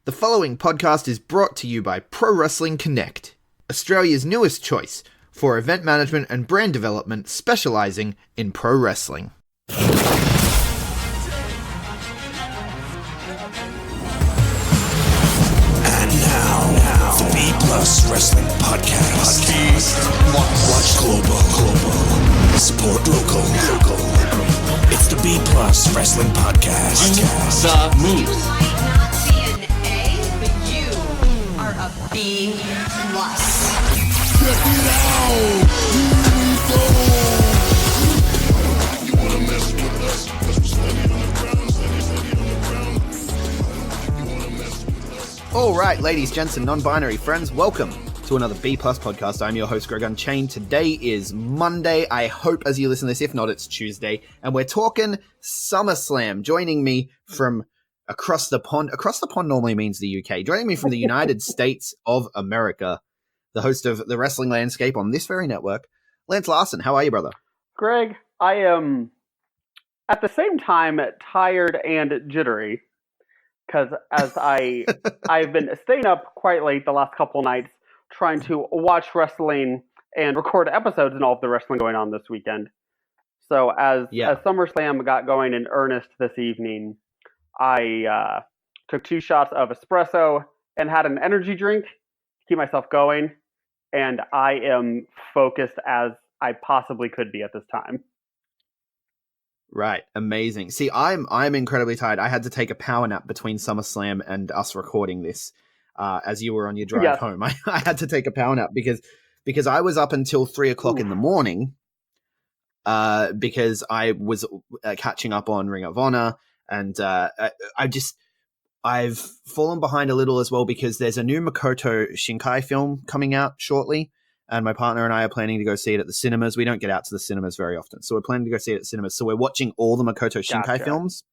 The following podcast is brought to you by Pro Wrestling Connect, Australia's newest choice for event management and brand development specializing in pro wrestling. And now, the B Plus Wrestling Podcast. Watch global. Support local. It's the B Plus Wrestling Podcast. The moves. B plus. Check it out! Here we go! You wanna mess with us? 'Cause we're steady on the ground. You wanna mess with us? All right, ladies, gents, and non-binary friends, welcome to another B Plus podcast. I'm your host, GregUnchained. Today is Monday. I hope as you listen to this, if not, it's Tuesday, and we're talking Summerslam. Joining me from across the pond normally means the UK. Joining me from the United States of America, the host of The Wrestling Landscape on this very network, Lance Larson. How are you, brother? Greg, I am at the same time tired and jittery because I've been staying up quite late the last couple nights trying to watch wrestling and record episodes and all of the wrestling going on this weekend. So as SummerSlam got going in earnest this evening, I took 2 shots of espresso and had an energy drink to keep myself going, and I am focused as I possibly could be at this time. Right, amazing. See, I'm incredibly tired. I had to take a power nap between SummerSlam and us recording this, as you were on your drive home. I had to take a power nap because I was up until 3 o'clock in the morning, because I was catching up on Ring of Honor. And I've fallen behind a little as well because there's a new Makoto Shinkai film coming out shortly, and my partner and I are planning to go see it at the cinemas. We don't get out to the cinemas very often, so we're planning to go see it at the cinemas. So we're watching all the Makoto Shinkai films.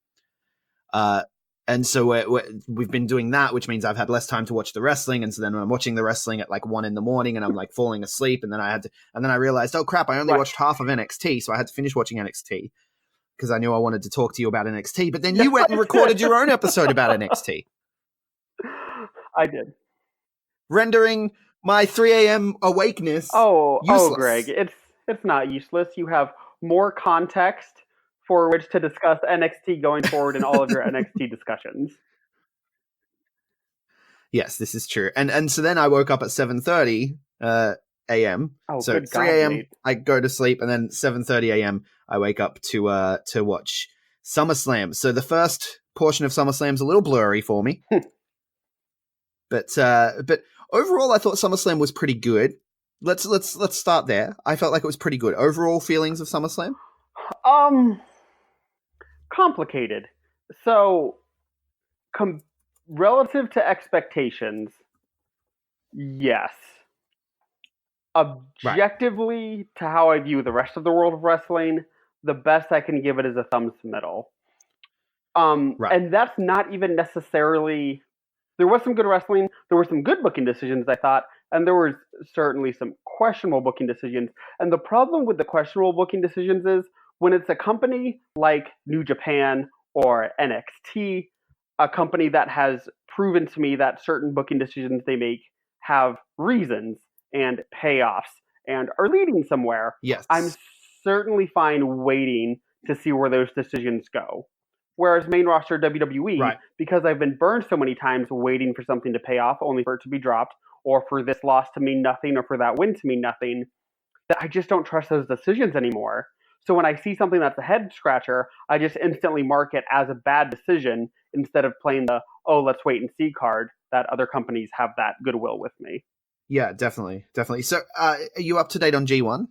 And so we've been doing that, which means I've had less time to watch the wrestling. And so then when I'm watching the wrestling at like 1 a.m, and I'm like falling asleep, and then I realized, oh crap, I only watched half of NXT, so I had to finish watching NXT. Because I knew I wanted to talk to you about NXT, but then you went and recorded your own episode about NXT. I did. Rendering my 3 a.m. awakeness useless. Oh, Greg, it's not useless. You have more context for which to discuss NXT going forward in all of your NXT discussions. Yes, this is true. And so then I woke up at 7:30 a.m. So 3 a.m. Mate. I go to sleep, and then 7:30 a.m. I wake up to watch SummerSlam. So the first portion of SummerSlam is a little blurry for me, but overall I thought SummerSlam was pretty good. Let's start there. I felt like it was pretty good. Overall feelings of SummerSlam? Complicated. So relative to expectations, yes. Objectively, to how I view the rest of the world of wrestling, the best I can give it is a thumbs middle. And that's not even necessarily... There was some good wrestling, there were some good booking decisions, I thought, and there was certainly some questionable booking decisions. And the problem with the questionable booking decisions is when it's a company like New Japan or NXT, a company that has proven to me that certain booking decisions they make have reasons and payoffs and are leading somewhere. Yes. I'm certainly fine waiting to see where those decisions go. Whereas main roster WWE, because I've been burned so many times waiting for something to pay off only for it to be dropped, or for this loss to mean nothing, or for that win to mean nothing, that I just don't trust those decisions anymore. So when I see something that's a head scratcher, I just instantly mark it as a bad decision instead of playing the, let's wait and see card that other companies have that goodwill with me. Yeah, definitely. So, are you up to date on G1?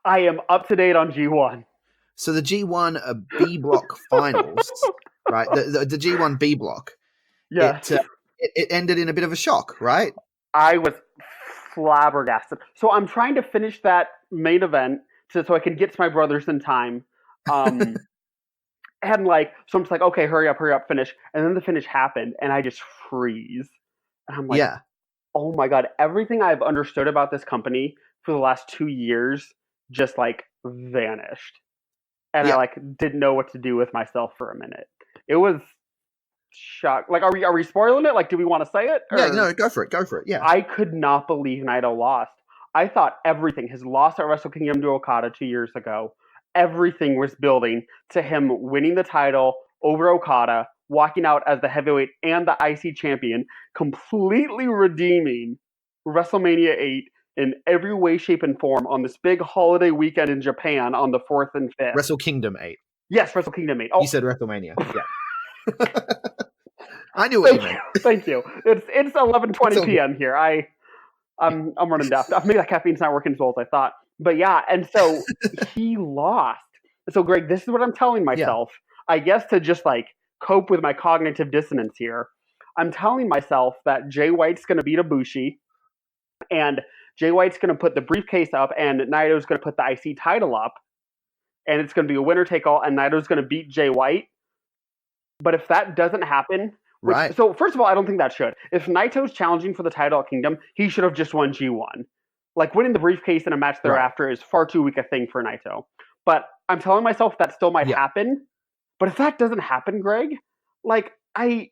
I am up to date on G1. So the G1 B block finals, right? The G1 B block. Yes. It ended in a bit of a shock, right? I was flabbergasted. So I'm trying to finish that main event so I can get to my brothers in time. And so I'm just like, okay, hurry up, finish. And then the finish happened, and I just freeze. And I'm like, oh my God, everything I've understood about this company for the last 2 years just like vanished. And I didn't know what to do with myself for a minute. It was shocked. Like, are we spoiling it? Like, do we want to say it? Yeah, no, go for it. Go for it. Yeah. I could not believe Naito lost. I thought everything, his loss at Wrestle Kingdom to Okada 2 years ago, everything was building to him winning the title over Okada, walking out as the heavyweight and the IC champion, completely redeeming WrestleMania 8 in every way, shape, and form on this big holiday weekend in Japan on the 4th and 5th. Wrestle Kingdom 8. Yes, Wrestle Kingdom 8. Oh. You said WrestleMania. Yeah. I knew what you meant. Thank you. It's 11:20 p.m. here. I'm running daft. Maybe that caffeine's not working as well as I thought. But yeah, and so he lost. So Greg, this is what I'm telling myself. Yeah. I guess to just like cope with my cognitive dissonance here, I'm telling myself that Jay White's going to beat Ibushi, and Jay White's going to put the briefcase up, and Naito's going to put the IC title up, and it's going to be a winner take all, and Naito's going to beat Jay White. But if that doesn't happen. Right. So first of all, I don't think that should. If Naito's challenging for the title at Kingdom, he should have just won G1. Like winning the briefcase in a match thereafter is far too weak a thing for Naito. But I'm telling myself that still might happen. But if that doesn't happen, Greg, like I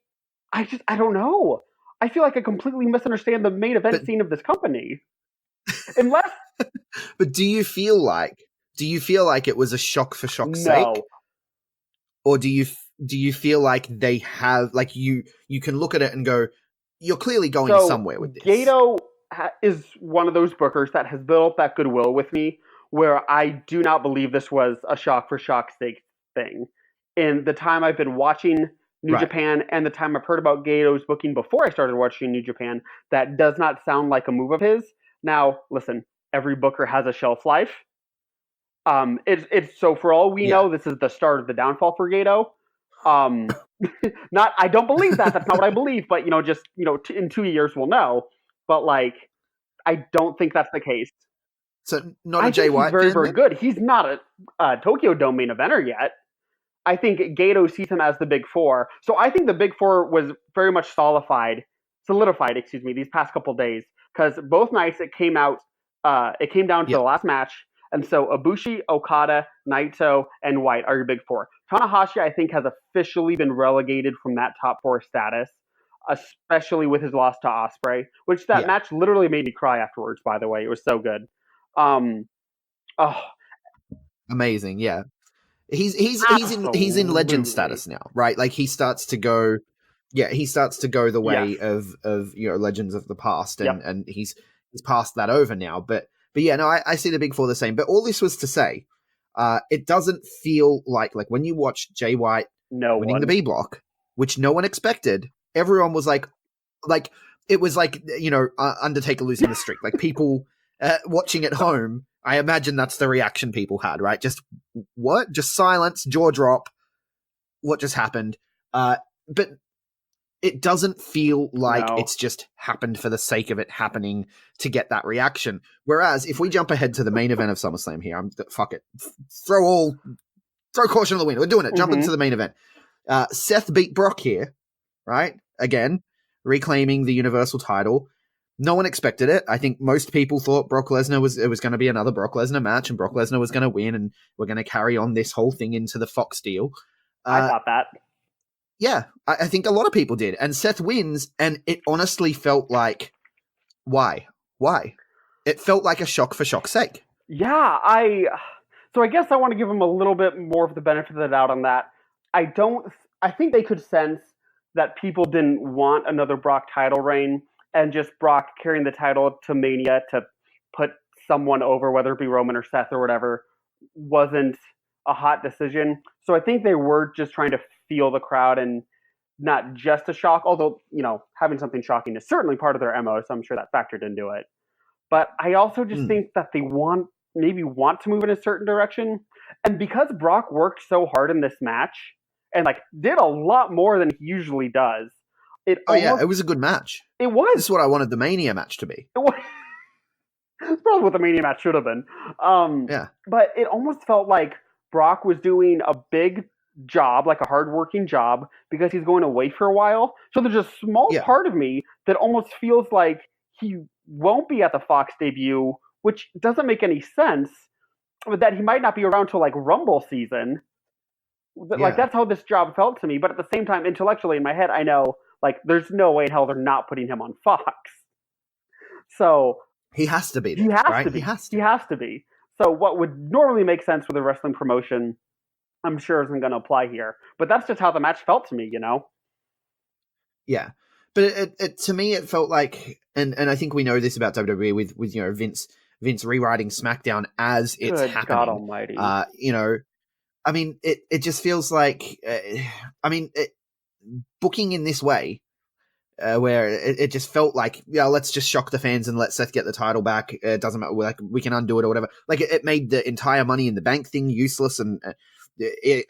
don't know. I feel like I completely misunderstand the main event scene of this company. Unless. But do you feel like it was a shock for shock's sake? Or do you feel like they have, like you can look at it and go, you're clearly going somewhere with this? Gato is one of those bookers that has built up that goodwill with me where I do not believe this was a shock for shock's sake thing. In the time I've been watching New Japan and the time I've heard about Gato's booking before I started watching New Japan, that does not sound like a move of his. Now, listen, every booker has a shelf life. It's so for all we know, this is the start of the downfall for Gato. I don't believe that. That's not what I believe. But in 2 years we'll know. But like, I don't think that's the case. So not a Jay White. He's very, very good. He's not a Tokyo Dome main eventer yet. I think Gato sees him as the Big Four. So I think the Big Four was very much solidified, these past couple days, because both nights it came down to the last match. And so Ibushi, Okada, Naito, and White are your Big Four. Tanahashi, I think, has officially been relegated from that top four status, especially with his loss to Ospreay, which that match literally made me cry afterwards, by the way. It was so good. Amazing, yeah. He's in legend status now, right? Like he starts to go the way of legends of the past, and he's passed that over now. But yeah, no, I see the Big Four the same. But all this was to say, it doesn't feel like when you watch Jay White winning the B block, which no one expected. Everyone was like it was like Undertaker losing the streak. Like people watching at home, I imagine that's the reaction people had, right? Just what? Just silence, jaw drop. What just happened? But it doesn't feel like it's just happened for the sake of it happening to get that reaction. Whereas if we jump ahead to the main event of SummerSlam here, fuck it. Throw caution to the wind. We're doing it. Jump into the main event. Seth beat Brock here, right? Again, reclaiming the Universal title. No one expected it. I think most people thought Brock Lesnar was going to be another Brock Lesnar match and Brock Lesnar was going to win and we're going to carry on this whole thing into the Fox deal. I thought that. Yeah, I think a lot of people did. And Seth wins, and it honestly felt like, why? It felt like a shock for shock's sake. Yeah, I guess I want to give him a little bit more of the benefit of the doubt on that. I think they could sense that people didn't want another Brock title reign and just Brock carrying the title to Mania to put someone over, whether it be Roman or Seth or whatever, wasn't a hot decision. So I think they were just trying to feel the crowd and not just a shock, although, having something shocking is certainly part of their MO, so I'm sure that factored into it. But I also just think that they want to move in a certain direction. And because Brock worked so hard in this match and did a lot more than he usually does, it was a good match. It was. This is what I wanted the Mania match to be. It was. It's probably what the Mania match should have been. But it almost felt like Brock was doing a big job, like a hard-working job, because he's going away for a while. So there's a small part of me that almost feels like he won't be at the Fox debut, which doesn't make any sense, but that he might not be around till Rumble season. Like, that's how this job felt to me. But at the same time, intellectually in my head, I know, like, there's no way in hell they're not putting him on Fox. So he has to be there, right? He has to be. So what would normally make sense with a wrestling promotion, I'm sure isn't going to apply here. But that's just how the match felt to me, you know? Yeah. But it to me, it felt like, and I think we know this about WWE with you know, Vince rewriting SmackDown as it's happening. God almighty. You know, I mean, it just feels like, booking in this way, where it just felt like, yeah, let's just shock the fans and let Seth get the title back. It doesn't matter, like, we can undo it or whatever. Like, it made the entire Money in the Bank thing useless, and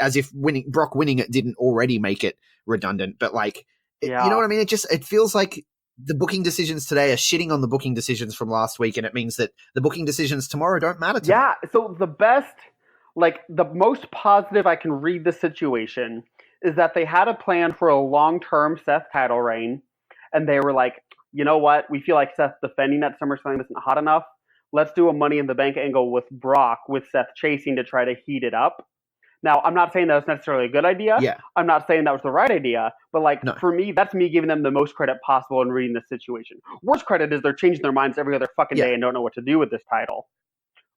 as if Brock winning it didn't already make it redundant. But like, you know what I mean? It feels like the booking decisions today are shitting on the booking decisions from last week, and it means that the booking decisions tomorrow don't matter to me. Yeah, so the most positive I can read the situation is that they had a plan for a long-term Seth title reign, and they were like, you know what? We feel like Seth defending at SummerSlam isn't hot enough. Let's do a Money in the Bank angle with Brock, with Seth chasing to try to heat it up. Now, I'm not saying that was necessarily a good idea. Yeah. I'm not saying that was the right idea. But, like, for me, that's me giving them the most credit possible in reading this situation. Worst credit is they're changing their minds every other fucking day and don't know what to do with this title.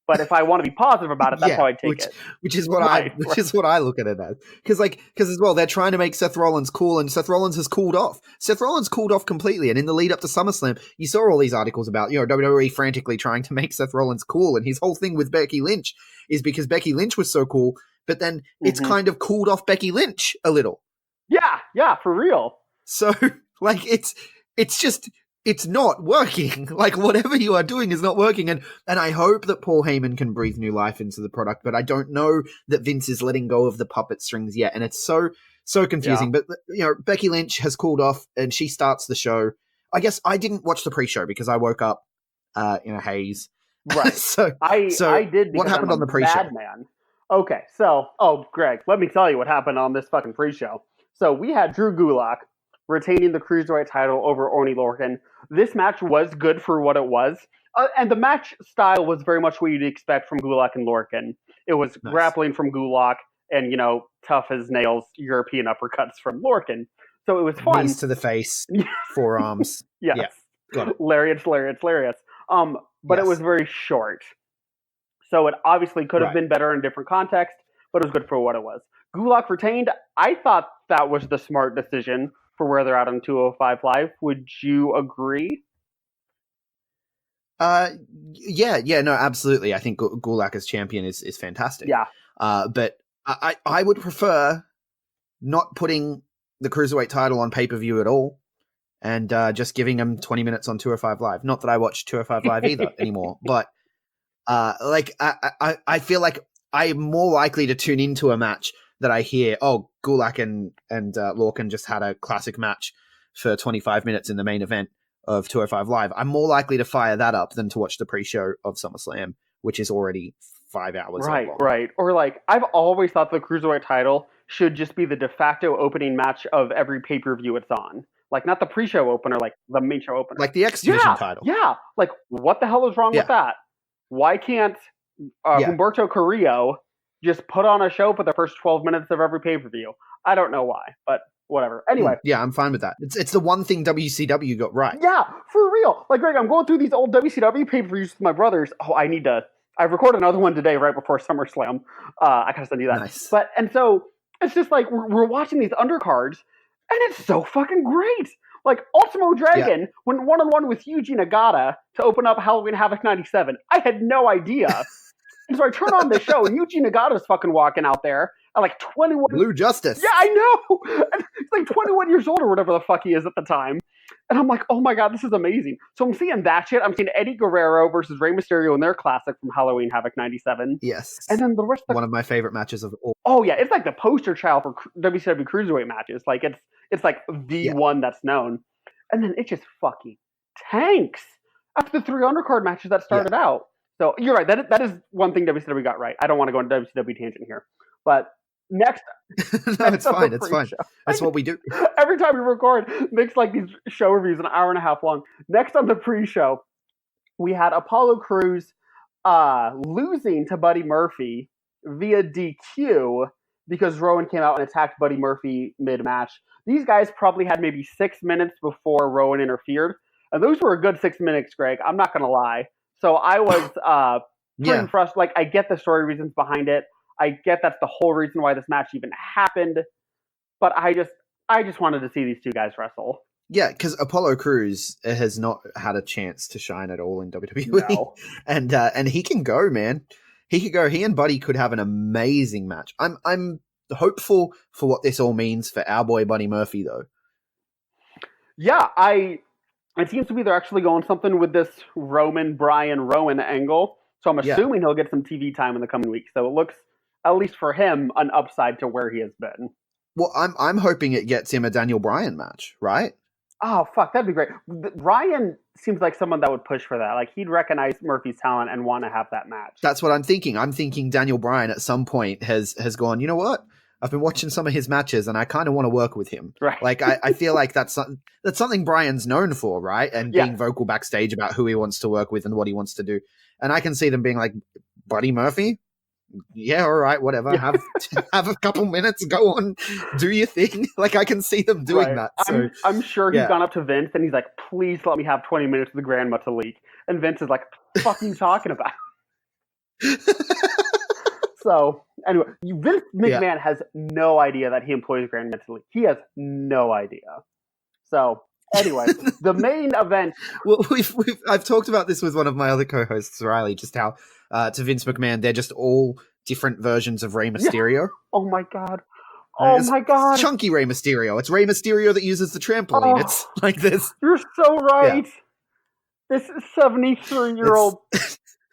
But if I want to be positive about it, that's how I take it. Which is what I look at it as. Because as well, they're trying to make Seth Rollins cool, and Seth Rollins has cooled off. Seth Rollins cooled off completely, and in the lead up to SummerSlam, you saw all these articles about, you know, WWE frantically trying to make Seth Rollins cool, and his whole thing with Becky Lynch is because Becky Lynch was so cool, but then it's kind of cooled off Becky Lynch a little. Yeah, for real. So, like, it's not working. Like, whatever you are doing is not working. And I hope that Paul Heyman can breathe new life into the product, but I don't know that Vince is letting go of the puppet strings yet. And it's so confusing. Yeah. But, you know, Becky Lynch has cooled off and she starts the show. I guess I didn't watch the pre-show because I woke up in a haze. Right. so I did. What happened on the pre-show? Bad man. Okay. So, Greg, let me tell you what happened on this fucking pre-show. So we had Drew Gulak retaining the Cruiserweight title over Oney Lorcan. This match was good for what it was. And the match style was very much what you'd expect from Gulak and Lorcan. It was grappling from Gulak and, you know, tough as nails European uppercuts from Lorcan. So it was fun. Knees to the face, forearms. Yes. Yeah, got it. Lariats. But it was very short. So it obviously could have been better in a different context, but it was good for what it was. Gulak retained. I thought that was the smart decision for where they're at on 205 Live. Would you agree? Yeah, no, absolutely. I think Gulak as champion is fantastic. Yeah. But I would prefer not putting the Cruiserweight title on pay-per-view at all and just giving him 20 minutes on 205 Live. Not that I watch 205 Live either anymore, but I feel like I'm more likely to tune into a match that I hear, Gulak and Lorcan just had a classic match for 25 minutes in the main event of 205 Live. I'm more likely to fire that up than to watch the pre-show of SummerSlam, which is already 5 hours long. Right. Or, like, I've always thought the Cruiserweight title should just be the de facto opening match of every pay-per-view it's on. Like, not the pre-show opener, like the main show opener. Like the X Division title. Yeah. Like, what the hell is wrong with that? Why can't Humberto Carrillo just put on a show for the first 12 minutes of every pay-per-view? I don't know why, but whatever. Anyway. Yeah, I'm fine with that. It's the one thing WCW got right. Yeah, for real. Like, Greg, I'm going through these old WCW pay-per-views with my brothers. I've recorded another one today right before SummerSlam. I gotta send you that. Nice. And so, it's just like, we're watching these undercards, and it's so fucking great. Like, Ultimo Dragon went one-on-one with Yuji Nagata to open up Halloween Havoc 97. I had no idea. And so I turn on the show, and Yuji Nagata's fucking walking out there at like 21. Blue Justice. Yeah, I know. And he's like 21 years old or whatever the fuck he is at the time. And I'm like, oh my God, this is amazing. So I'm seeing that shit. I'm seeing Eddie Guerrero versus Rey Mysterio in their classic from Halloween Havoc 97. Yes. And then the rest of one of my favorite matches of all. Oh yeah, it's like the poster child for WCW Cruiserweight matches. Like it's like the one that's known. And then it just fucking tanks after the 3 undercard matches that started out. So you're right. That is one thing WCW got right. I don't want to go on a WCW tangent here, but next, no, it's fine. It's fine. That's what we do. Every time we record, makes like these show reviews an hour and a half long. Next on the pre-show, we had Apollo Crews losing to Buddy Murphy via DQ because Rowan came out and attacked Buddy Murphy mid-match. These guys probably had maybe 6 minutes before Rowan interfered. And those were a good 6 minutes, Greg. I'm not going to lie. So I was pretty frustrated. Like, I get the story reasons behind it. I get that's the whole reason why this match even happened. But I just wanted to see these two guys wrestle. Yeah, because Apollo Crews has not had a chance to shine at all in WWE. No. And he can go, man. He could go. He and Buddy could have an amazing match. I'm hopeful for what this all means for our boy Buddy Murphy, though. Yeah, it seems to be they're actually going something with this Brian Rowan angle. So I'm assuming he'll get some TV time in the coming weeks. So it looks, at least for him, an upside to where he has been. Well, I'm hoping it gets him a Daniel Bryan match, right? Oh, fuck, that'd be great. Ryan seems like someone that would push for that. Like, he'd recognize Murphy's talent and want to have that match. That's what I'm thinking. I'm thinking Daniel Bryan at some point has gone, you know what? I've been watching some of his matches and I kind of want to work with him. Right. Like, I feel like that's something Bryan's known for, right? And being vocal backstage about who he wants to work with and what he wants to do. And I can see them being like, Buddy Murphy? Yeah, all right, whatever. Yeah. Have a couple minutes, go on, do your thing. Like, I can see them doing that. So, I'm sure he's gone up to Vince and he's like, please let me have 20 minutes with the Grand Metalik. And Vince is like, what the fuck are you talking about? So, anyway, Vince McMahon has no idea that he employs Grand Metalik. He has no idea. So, anyway, the main event. Well, I've talked about this with one of my other co-hosts, Riley, just how to Vince McMahon, they're just all different versions of Rey Mysterio. Yeah. Oh my god. Oh my god. Chunky Rey Mysterio. It's Rey Mysterio that uses the trampoline. It's like this. You're so right. Yeah. This 73-year-old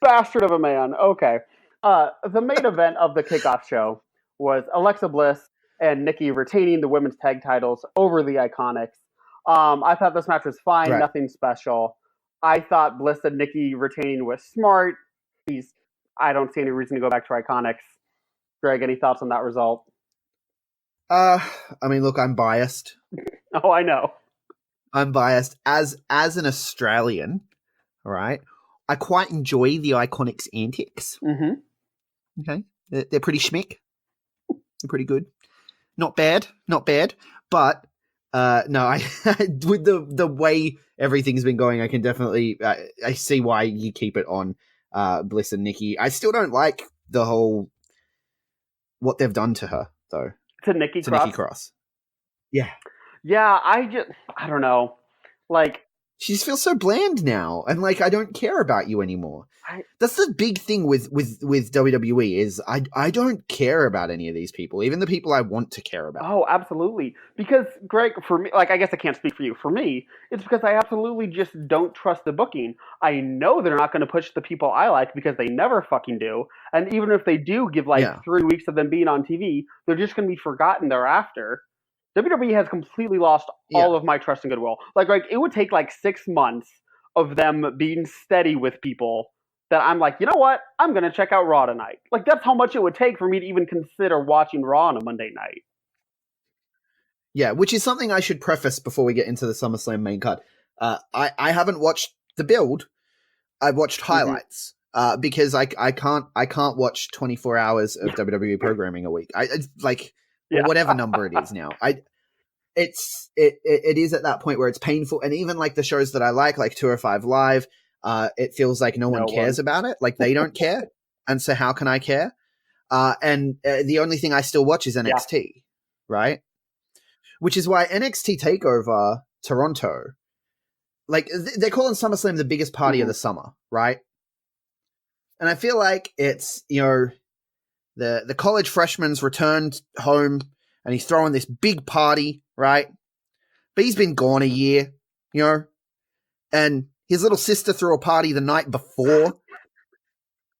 bastard of a man. Okay. The main event of the kickoff show was Alexa Bliss and Nikki retaining the women's tag titles over the Iconics. I thought this match was fine, nothing special. I thought Bliss and Nikki retaining was smart. I don't see any reason to go back to Iconics. Greg, any thoughts on that result? I mean, look, I'm biased. Oh, I know. I'm biased. As an Australian, all right, I quite enjoy the Iconics antics. Mm-hmm. Okay, they're pretty schmick. They're pretty good. Not bad. But no, with the way everything's been going, I can definitely I see why you keep it on Bliss and Nikki. I still don't like the whole what they've done to her though. To Nikki Cross. Yeah. Yeah, I don't know. Like, she just feels so bland now, and like I don't care about you anymore. That's the big thing with WWE is I don't care about any of these people, even the people I want to care about. Oh, absolutely. Because Greg, for me, like I guess I can't speak for you. For me, it's because I absolutely just don't trust the booking. I know they're not going to push the people I like because they never fucking do. And even if they do give 3 weeks of them being on TV, they're just going to be forgotten thereafter. WWE has completely lost all of my trust and goodwill. Like it would take 6 months of them being steady with people that I'm like, you know what? I'm going to check out Raw tonight. Like, that's how much it would take for me to even consider watching Raw on a Monday night. Yeah, which is something I should preface before we get into the SummerSlam main card. I haven't watched the build. I've watched highlights because I can't watch 24 hours of WWE programming a week. Or whatever number it is now. It is at that point where it's painful, and even the shows that I like 205 Live, it feels like no one cares about it. Like, they don't care, and so how can I care? And the only thing I still watch is NXT, right? Which is why NXT TakeOver Toronto, they're calling SummerSlam the biggest party of the summer, right? And I feel like it's the college freshman's returned home and he's throwing this big party, right? But he's been gone a year, and his little sister threw a party the night before.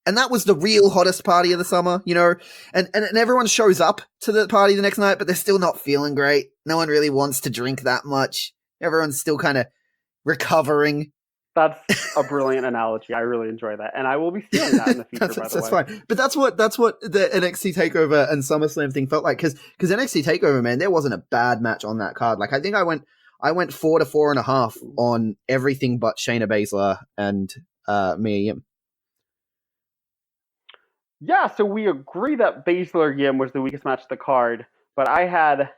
And that was the real hottest party of the summer, and everyone shows up to the party the next night, but they're still not feeling great. No one really wants to drink that much. Everyone's still kind of recovering. That's a brilliant analogy. I really enjoy that, and I will be stealing that in the future. That's fine. But that's what the NXT Takeover and SummerSlam thing felt like. Because NXT Takeover, man, there wasn't a bad match on that card. I think I went 4 to 4.5 on everything but Shayna Baszler and Mia Yim. Yeah, so we agree that Baszler Yim was the weakest match of the card, but I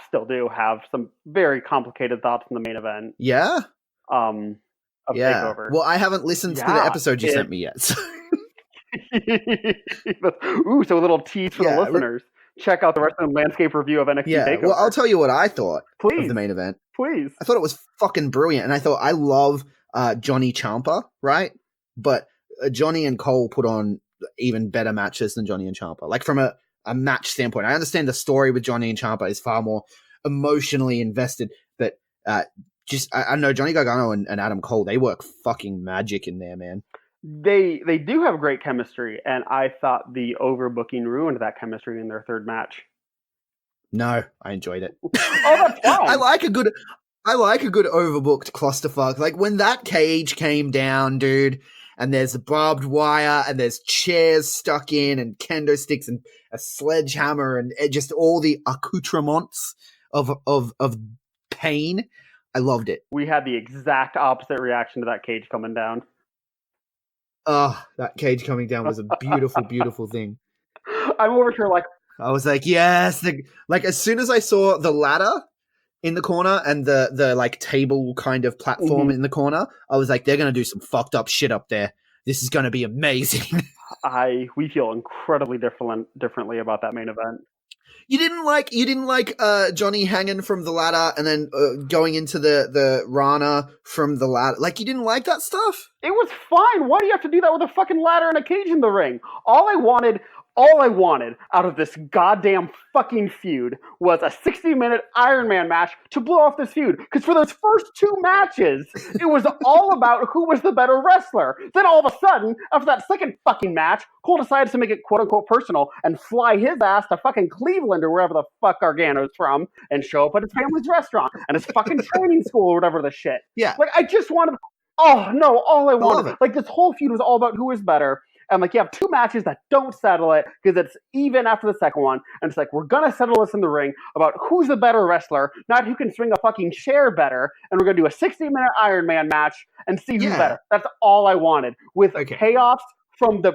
still do have some very complicated thoughts on the main event. Yeah? Of Takeover. Well, I haven't listened to the episode you sent me yet. So. Ooh, so a little tease for the listeners. Check out the rest of the landscape review of NXT Takeover. Well, I'll tell you what I thought of the main event. Please. I thought it was fucking brilliant, and I thought I love Johnny Ciampa, right? But Johnny and Cole put on even better matches than Johnny and Ciampa. Like from a match standpoint, I understand the story with Johnny and Ciampa is far more emotionally invested, but I know Johnny Gargano and Adam Cole, they work fucking magic in there, man. They do have great chemistry, and I thought the overbooking ruined that chemistry in their third match. No, I enjoyed it. Oh, that's fine. I like a good overbooked clusterfuck. Like when that cage came down, dude, and there's the barbed wire, and there's chairs stuck in, and kendo sticks, and a sledgehammer, and just all the accoutrements of pain. I loved it. We had the exact opposite reaction to that cage coming down. Oh, that cage coming down was a beautiful, beautiful thing. I'm over here like... I was like, yes. Like as soon as I saw the ladder in the corner and the like table kind of platform in the corner, I was like, they're going to do some fucked up shit up there. This is going to be amazing. We feel incredibly differently about that main event. You didn't like Johnny hanging from the ladder and then going into the Rana from the ladder. Like you didn't like that stuff? It was fine. Why do you have to do that with a fucking ladder and a cage in the ring? All I wanted out of this goddamn fucking feud was a 60-minute Iron Man match to blow off this feud. Because for those first two matches, it was all about who was the better wrestler. Then all of a sudden, after that second fucking match, Cole decides to make it quote-unquote personal and fly his ass to fucking Cleveland or wherever the fuck Gargano's from and show up at his family's restaurant and his fucking training school or whatever the shit. Yeah. Like, I just wanted... Oh, no, all I wanted... Like, this whole feud was all about who is better. And, like, you have two matches that don't settle it because it's even after the second one. And it's like, we're going to settle this in the ring about who's the better wrestler, not who can swing a fucking chair better. And we're going to do a 60-minute Iron Man match and see who's better. That's all I wanted. With payoffs from the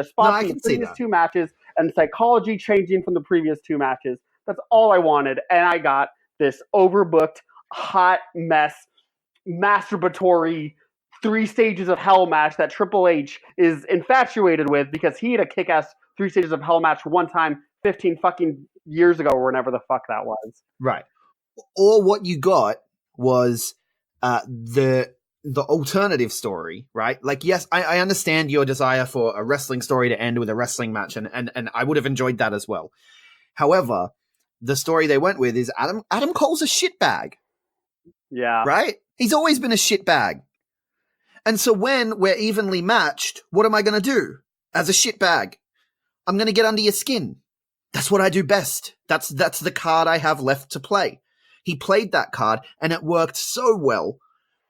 spots from the previous two matches and psychology changing from the previous two matches. That's all I wanted. And I got this overbooked, hot mess, masturbatory 3 stages of hell match that Triple H is infatuated with because he had a kick-ass 3 stages of hell match one time 15 fucking years ago or whenever the fuck that was. Right. Or what you got was the alternative story, right? Like, yes, I understand your desire for a wrestling story to end with a wrestling match, and I would have enjoyed that as well. However, the story they went with is Adam Cole's a shitbag. Yeah. Right? He's always been a shitbag. And so when we're evenly matched, what am I going to do as a shitbag? I'm going to get under your skin. That's what I do best. That's the card I have left to play. He played that card, and it worked so well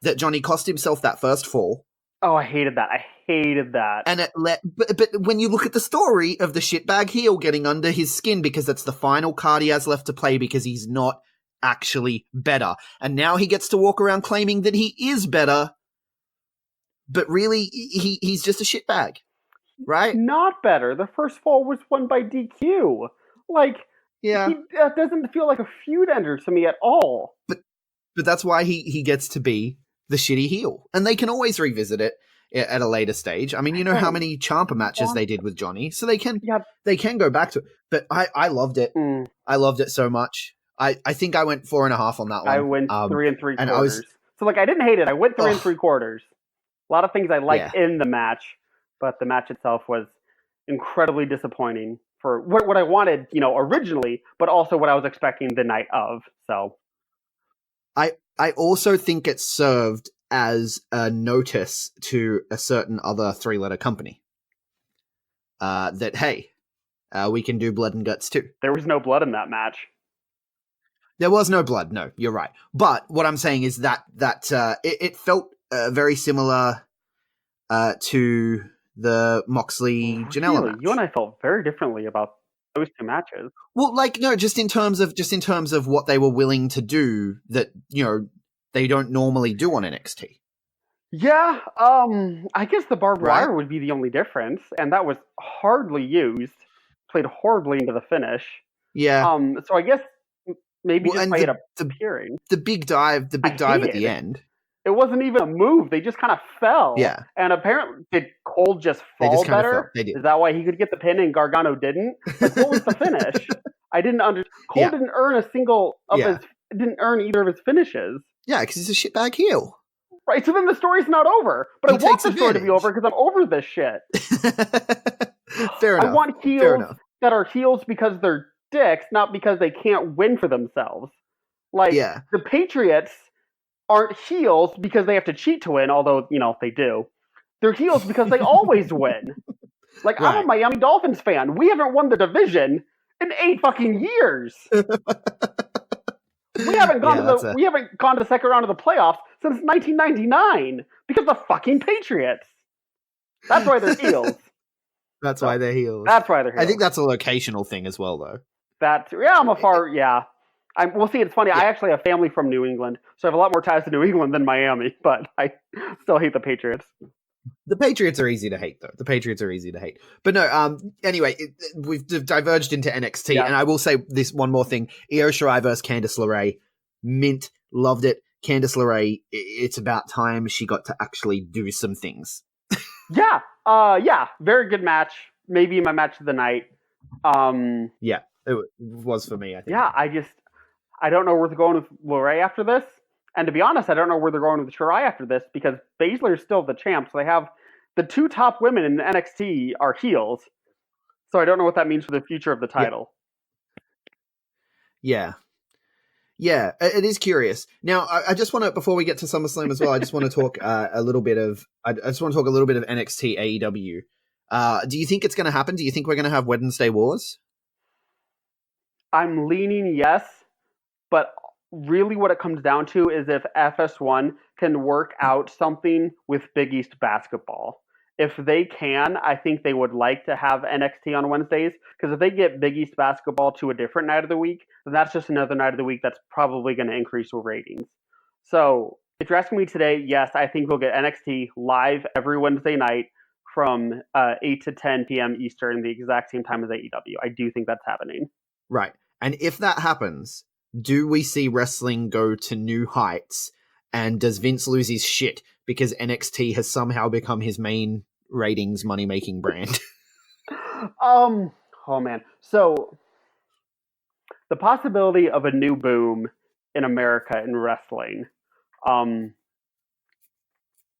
that Johnny cost himself that first fall. Oh, I hated that. And but when you look at the story of the shitbag heel getting under his skin because that's the final card he has left to play because he's not actually better. And now he gets to walk around claiming that he is better. But really, he's just a shitbag, right? Not better. The first fall was won by DQ. Like, that doesn't feel like a feud ender to me at all. But that's why he gets to be the shitty heel. And they can always revisit it at a later stage. I mean, you know how many Ciampa matches they did with Johnny, so they can go back to it. But I loved it. I loved it so much. I think I went 4.5 on that one. I went 3 3/4. So, like, I didn't hate it. I went 3 3/4. A lot of things I liked in the match, but the match itself was incredibly disappointing for what I wanted, originally, but also what I was expecting the night of. So, I also think it served as a notice to a certain other 3-letter company that hey, we can do blood and guts too. There was no blood in that match. There was no blood. No, you're right. But what I'm saying is that it felt very similar to the Moxley Janela match. You and I felt very differently about those two matches. Well, like no, just in terms of what they were willing to do that they don't normally do on NXT. Yeah, I guess the barbed wire would be the only difference, and that was hardly used. Played horribly into the finish. Yeah. So I guess maybe just by it appearing. The big dive at the end. It wasn't even a move. They just kind of fell. Yeah. And apparently, did Cole just fall better? They did. Is that why he could get the pin and Gargano didn't? Like, what was the finish? I didn't understand. Cole didn't earn a single of didn't earn either of his finishes. Yeah, because he's a shitbag heel. Right, so then the story's not over. But I want the story to be over because I'm over this shit. Fair enough. I want heels that are heels because they're dicks, not because they can't win for themselves. Like, the Patriots aren't heels because they have to cheat to win, although, they do. They're heels because they always win. Like, I'm a Miami Dolphins fan. We haven't won the division in 8 fucking years. We haven't gone to the second round of the playoffs since 1999 because of the fucking Patriots. That's why they're heels. That's why they're heels. That's why they're heels. I think that's a locational thing as well, though. We'll see. It's funny. I actually have family from New England, so I have a lot more ties to New England than Miami, but I still hate the Patriots. The Patriots are easy to hate, though. But no, anyway, we've diverged into NXT, and I will say this one more thing. Io Shirai versus Candice LeRae. Mint, loved it. Candice LeRae, it's about time she got to actually do some things. Yeah, very good match. Maybe my match of the night. Yeah, it was for me, I think. Yeah, I don't know where they're going with LeRae after this. And to be honest, I don't know where they're going with Shirai after this because Baszler is still the champ. So they have the 2 top women in NXT are heels. So I don't know what that means for the future of the title. Yeah, it is curious. Now, I just want to, before we get to SummerSlam as well, I just want to talk a little bit of NXT AEW. Do you think it's going to happen? Do you think we're going to have Wednesday Wars? I'm leaning yes, but really what it comes down to is if FS1 can work out something with Big East basketball. If they can, I think they would like to have NXT on Wednesdays, because if they get Big East basketball to a different night of the week, then that's just another night of the week that's probably going to increase the ratings. So if you're asking me today, yes, I think we'll get NXT live every Wednesday night from 8 to 10 p.m. Eastern, the exact same time as AEW. I do think that's happening. Right. And if that happens, do we see wrestling go to new heights? And does Vince lose his shit because NXT has somehow become his main ratings money-making brand? Oh, man. So the possibility of a new boom in America in wrestling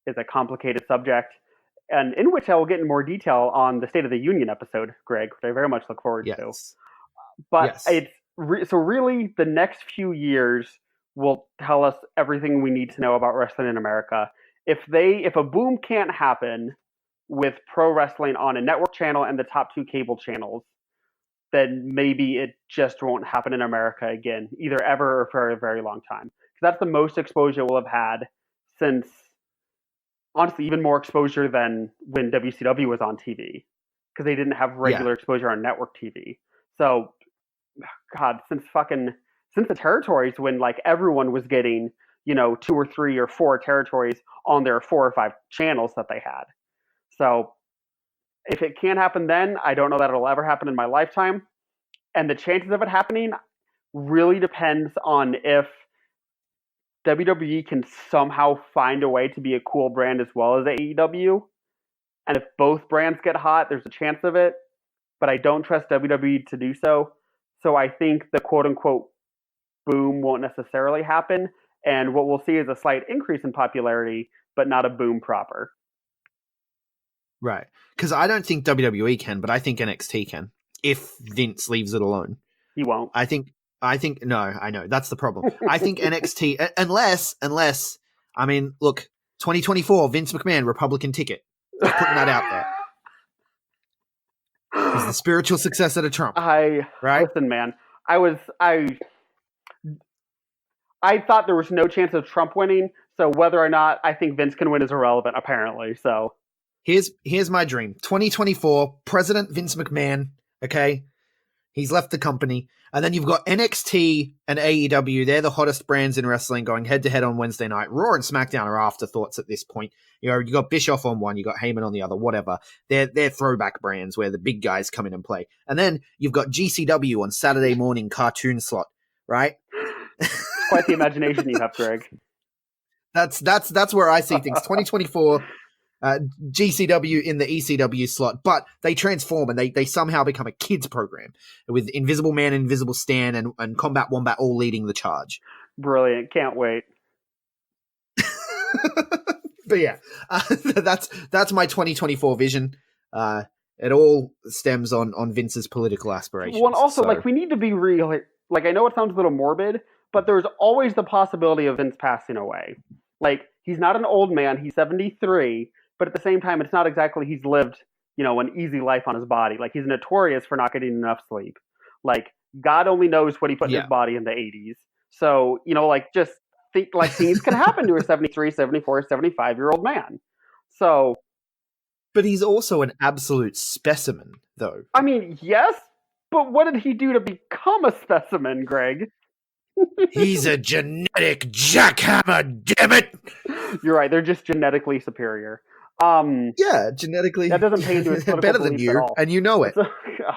is a complicated subject, and in which I will get in more detail on the State of the Union episode, Greg, which I very much look forward to. But it's so really the next few years will tell us everything we need to know about wrestling in America. If a boom can't happen with pro wrestling on a network channel and the top 2 cable channels, then maybe it just won't happen in America again, either ever or for a very long time. Because that's the most exposure we'll have had since, honestly, even more exposure than when WCW was on TV, because they didn't have regular exposure on network TV. So, God, since the territories, when like everyone was getting 2 or 3 or 4 territories on their 4 or 5 channels that they had. So if it can't happen then, I don't know that it'll ever happen in my lifetime. And the chances of it happening really depends on if WWE can somehow find a way to be a cool brand as well as AEW. And if both brands get hot, there's a chance of it. But I don't trust WWE to do so. So I think the quote-unquote boom won't necessarily happen. And what we'll see is a slight increase in popularity, but not a boom proper. Right. Because I don't think WWE can, but I think NXT can, if Vince leaves it alone. He won't. I think no, I know. That's the problem. I think NXT, unless, I mean, look, 2024, Vince McMahon, Republican ticket. Just putting that out there. He's the spiritual successor to Trump. Listen, man, I thought there was no chance of Trump winning, so whether or not I think Vince can win is irrelevant, apparently. So here's my dream. 2024, President Vince McMahon, okay? He's left the company. And then you've got NXT and AEW. They're the hottest brands in wrestling going head-to-head on Wednesday night. Raw and SmackDown are afterthoughts at this point. You know, you got Bischoff on one, you got Heyman on the other, whatever. They're throwback brands where the big guys come in and play. And then you've got GCW on Saturday morning cartoon slot, right? Quite the imagination you have, Greg. That's where I see things. 2024... GCW in the ECW slot, but they transform and they somehow become a kids program with Invisible Man, Invisible Stan, and Combat Wombat all leading the charge. Brilliant! Can't wait. But yeah, that's my 2024 vision. It all stems on Vince's political aspirations. Well, and also, like, we need to be real. Like, I know it sounds a little morbid, but there's always the possibility of Vince passing away. Like, he's not an old man; he's 73. But at the same time, it's not exactly he's lived, you know, an easy life on his body. Like, he's notorious for not getting enough sleep. Like, God only knows what he put in his body in the 80s. So, you know, like, just think, like, things can happen to a 73, 74, 75-year-old man. So. But he's also an absolute specimen, though. I mean, yes, but what did he do to become a specimen, Greg? He's a genetic jackhammer, damn it! You're right, they're just genetically superior. Yeah, genetically. That doesn't pay into his political better than beliefs you, at all. and you know it. Oh, God.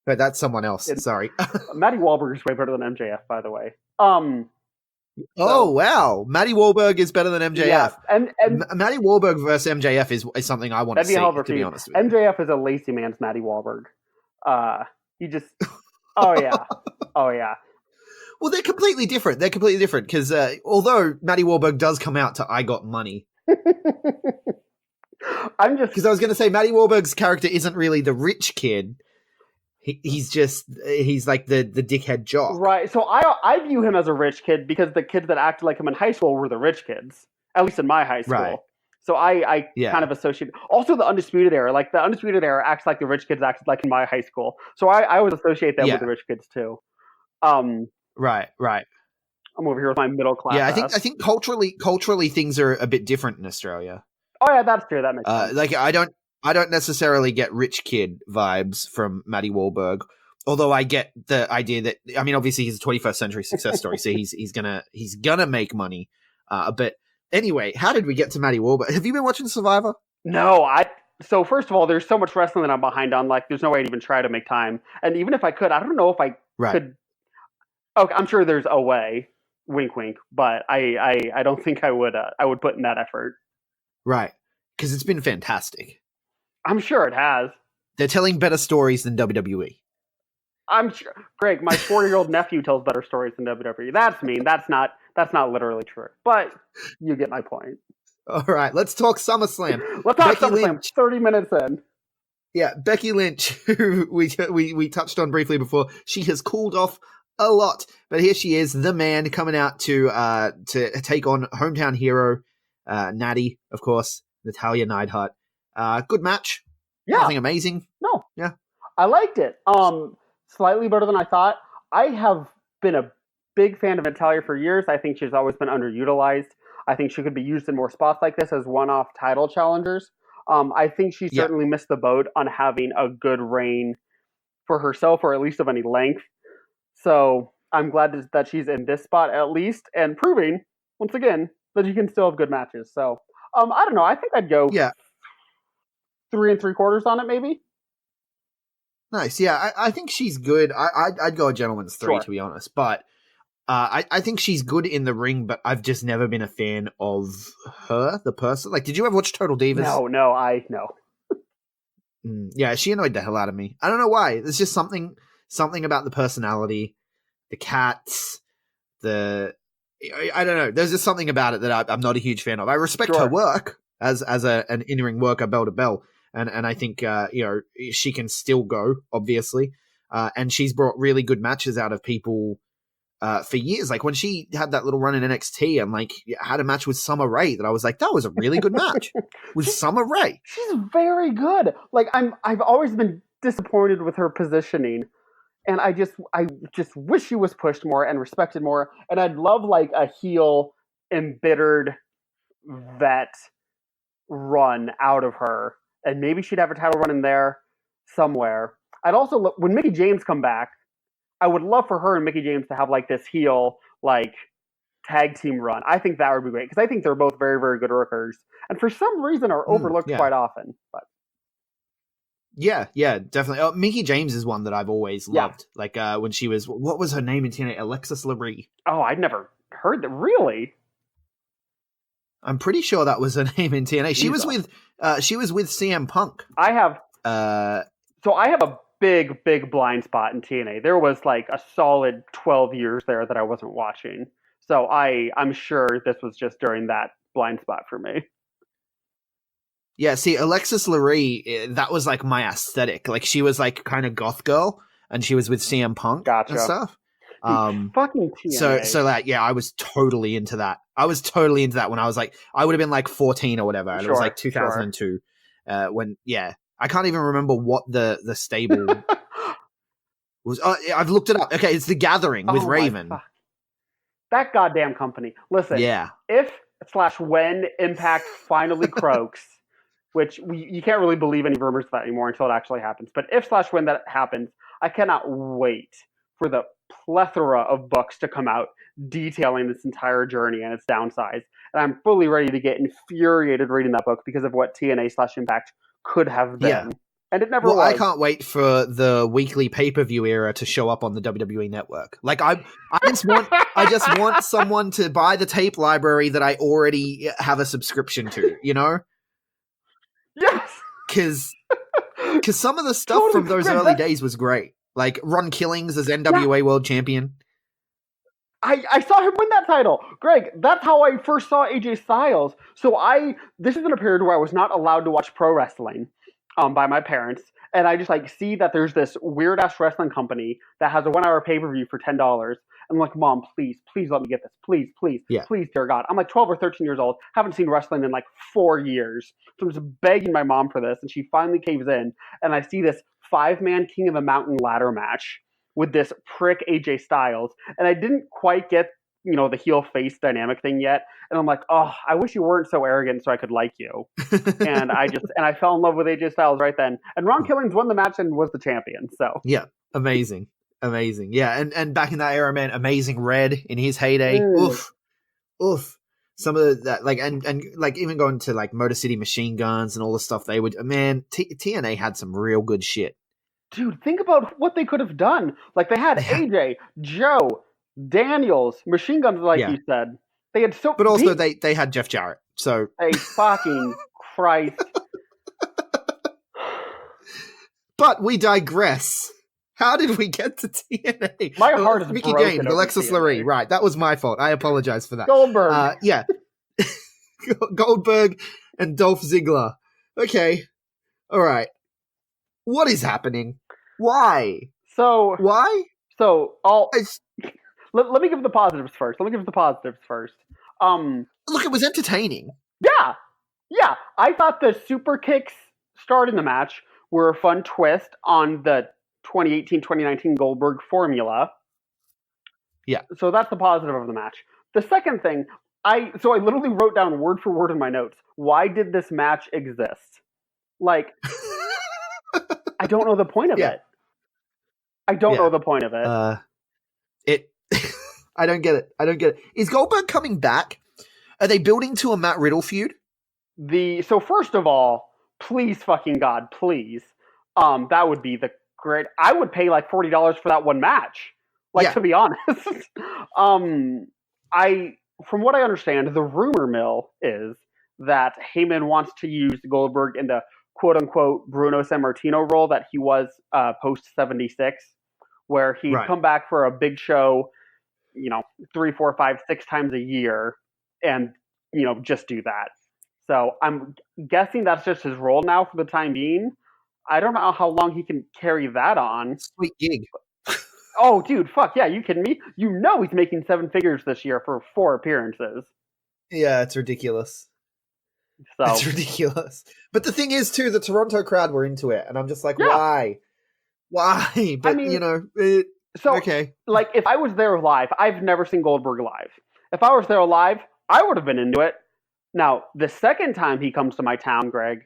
But that's someone else. Sorry. Matty Wahlberg is way better than MJF, by the way. Oh, wow. Matty Wahlberg is better than MJF. Yeah, and Matty Wahlberg versus MJF is something I want to see, to be honest with you. MJF is a lazy man's Matty Wahlberg. He just... Oh, yeah. Oh, yeah. Well, they're completely different. They're completely different because although Matty Wahlberg does come out to I Got Money. Because I was going to say Matty Wahlberg's character isn't really the rich kid. He's like the dickhead jock. Right. So I view him as a rich kid because the kids that acted like him in high school were the rich kids, at least in my high school. Right. So I kind of associate. Also, the Undisputed Era. Like, the Undisputed Era acts like the rich kids acted like in my high school. So I always associate them with the rich kids too. Right. I'm over here with my middle class. Yeah, I think culturally things are a bit different in Australia. Oh yeah, that's true. That makes sense. Like, I don't necessarily get rich kid vibes from Matty Wahlberg, although I get the idea that, I mean, obviously he's a 21st century success story, so he's gonna make money. But anyway, how did we get to Matty Wahlberg? Have you been watching Survivor? No, So first of all, there's so much wrestling that I'm behind on. Like, there's no way I'd even try to make time. And even if I could, I don't know if I could. Okay, I'm sure there's a way. Wink, wink. But I don't think I would put in that effort. Right, because it's been fantastic. I'm sure it has. They're telling better stories than WWE. I'm sure, Greg. My 4-year-old nephew tells better stories than WWE. That's mean. That's not literally true. But you get my point. All right, let's talk SummerSlam. Let's talk SummerSlam. Lynch. 30 minutes in. Yeah, Becky Lynch, who we touched on briefly before, she has cooled off a lot, but here she is, the man, coming out to take on hometown hero Natty, of course, Natalya Neidhart. Good match. Yeah. Nothing amazing. No. Yeah. I liked it. Slightly better than I thought. I have been a big fan of Natalya for years. I think she's always been underutilized. I think she could be used in more spots like this as one-off title challengers. I think she certainly missed the boat on having a good reign for herself, or at least of any length. So I'm glad that she's in this spot at least, and proving, once again, that she can still have good matches. So I don't know. I think I'd go 3 3/4 on it, maybe. Nice. Yeah, I think she's good. I'd go a gentleman's 3, to be honest. But I think she's good in the ring, but I've just never been a fan of her, the person. Like, did you ever watch Total Divas? No. Yeah, she annoyed the hell out of me. I don't know why. There's just something about the personality, the cats, I don't know. There's just something about it that I'm not a huge fan of. I respect her work as an in-ring worker, bell to bell. And I think, she can still go, obviously. And she's brought really good matches out of people for years. Like, when she had that little run in NXT and, like, had a match with Summer Rae that I was like, that was a really good match with Summer Rae. She's very good. Like, I've always been disappointed with her positioning. And I just wish she was pushed more and respected more. And I'd love, like, a heel embittered vet run out of her. And maybe she'd have a title run in there somewhere. I'd also when Mickie James come back, I would love for her and Mickie James to have like this heel like tag team run. I think that would be great because I think they're both very, very good workers, and for some reason are overlooked quite often. But yeah, definitely. Oh, Mickie James is one that I've always loved. Like when she was, what was her name in TNA? Alexis Labrie. Oh, I'd never heard that. Really? I'm pretty sure that was her name in TNA. She was with CM Punk. I have a big blind spot in TNA. There was like a solid 12 years there that I wasn't watching. So I'm sure this was just during that blind spot for me. Yeah, see, Alexis Labrie, that was like my aesthetic. Like she was like kind of goth girl, and she was with CM Punk and stuff. Fucking TNA. So like, yeah, I was totally into that. I was totally into that when I was like, I would have been like 14 or whatever, and it was like 2002. When I can't even remember what the stable was. Oh, I've looked it up. Okay, it's The Gathering with Raven. That goddamn company. Listen, if/when Impact finally croaks, which you can't really believe any rumors of that anymore until it actually happens. But if/when that happens, I cannot wait for the plethora of books to come out detailing this entire journey and its downsides. And I'm fully ready to get infuriated reading that book because of what TNA/Impact could have been. Yeah. And it never was. I can't wait for the weekly pay-per-view era to show up on the WWE network. Like I just want someone to buy the tape library that I already have a subscription to, you know? Yes. Cuz some of the stuff from those early days was great. Like Ron Killings as NWA World Champion. I saw him win that title. Greg, that's how I first saw AJ Styles. So this is in a period where I was not allowed to watch pro wrestling by my parents. And I just like see that there's this weird ass wrestling company that has a 1 hour pay-per-view for $10. I'm like, Mom, please let me get this. Please, dear God. I'm like 12 or 13 years old. Haven't seen wrestling in like 4 years. So I'm just begging my mom for this. And she finally caves in. And I see this 5-man King of the Mountain ladder match with this prick AJ Styles. And I didn't quite get, the heel face dynamic thing yet. And I'm like, oh, I wish you weren't so arrogant so I could like you. and I fell in love with AJ Styles right then. And Ron Killings won the match and was the champion. So yeah, amazing. Yeah, and back in that era, man, Amazing Red in his heyday. Oof. Some of that, like, and like even going to like Motor City Machine Guns and all the stuff they would. Man, TNA had some real good shit. Dude, think about what they could have done. Like they had AJ, Joe, Daniels, Machine Guns, like you said. They had but also they had Jeff Jarrett. So hey, fucking Christ. But we digress. How did we get to TNA? My heart is Mickie broken. James, Alexis Labrie. Right, that was my fault. I apologize for that. Goldberg. Yeah. Goldberg and Dolph Ziggler. Okay. All right. What is happening? Why? Why? So let me give the positives first. Look, it was entertaining. Yeah. I thought the super kicks starting the match were a fun twist on the 2018-2019 Goldberg formula. Yeah. So that's the positive of the match. The second thing, I literally wrote down word for word in my notes. Why did this match exist? Like, I don't know the point of it. I don't know the point of it. I don't get it. Is Goldberg coming back? Are they building to a Matt Riddle feud? So first of all, please fucking God, please. That would be the great. I would pay like $40 for that one match. To be honest. From what I understand, the rumor mill is that Heyman wants to use Goldberg in the quote unquote Bruno Sammartino role that he was post 76, where he'd come back for a big show, 3, 4, 5, 6 times a year and, just do that. So I'm guessing that's just his role now for the time being. I don't know how long he can carry that on. Sweet gig. Oh, dude, fuck yeah, you kidding me? He's making 7 figures this year for 4 appearances. Yeah, it's ridiculous. It's ridiculous. But the thing is, too, the Toronto crowd were into it, and I'm just like, why? Why? But, okay. Like, if I was there live, I've never seen Goldberg live. If I was there live, I would have been into it. Now, the second time he comes to my town, Greg,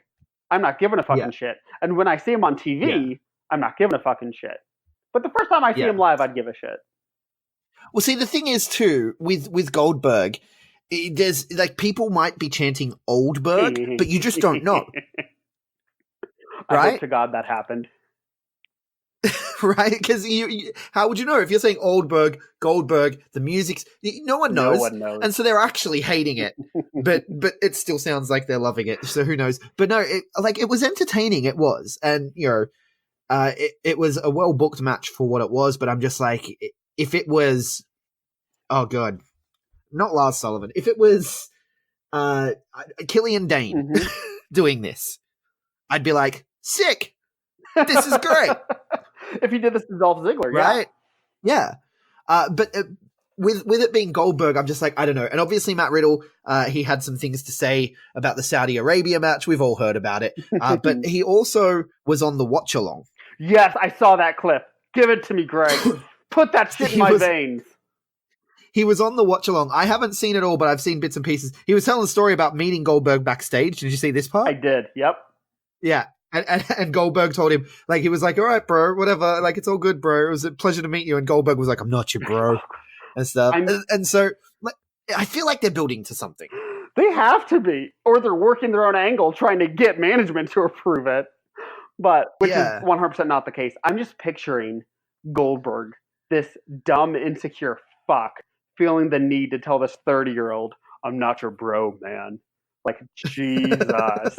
I'm not giving a fucking shit. And when I see him on TV, I'm not giving a fucking shit. But the first time I see him live, I'd give a shit. Well, see, the thing is, too, with Goldberg, there's like people might be chanting Oldberg, but you just don't know. I hope to God that happened. Right? Because how would you know if you're saying Oldberg, Goldberg, the music's no one knows. No one knows. And so they're actually hating it, but it still sounds like they're loving it. So who knows? But no, it was entertaining. It was, and it was a well booked match for what it was. But I'm just like, if it was, oh god, not Lars Sullivan. If it was Killian Dane doing this, I'd be like, sick. This is great. If he did this to Dolph Ziggler, right? Yeah. But with it being Goldberg, I'm just like, I don't know. And obviously Matt Riddle, he had some things to say about the Saudi Arabia match. We've all heard about it. But he also was on the watch along. Yes, I saw that clip. Give it to me, Greg. Put that shit in my veins. He was on the watch along. I haven't seen it all, but I've seen bits and pieces. He was telling a story about meeting Goldberg backstage. Did you see this part? I did. Yep. Yeah. And Goldberg told him, like, he was like, all right, bro, whatever. Like, it's all good, bro. It was a pleasure to meet you. And Goldberg was like, I'm not your bro. And stuff. And so, like, I feel like they're building to something. They have to be. Or they're working their own angle trying to get management to approve it. But, which is 100% not the case. I'm just picturing Goldberg, this dumb, insecure fuck, feeling the need to tell this 30-year-old, I'm not your bro, man. Like, Jesus.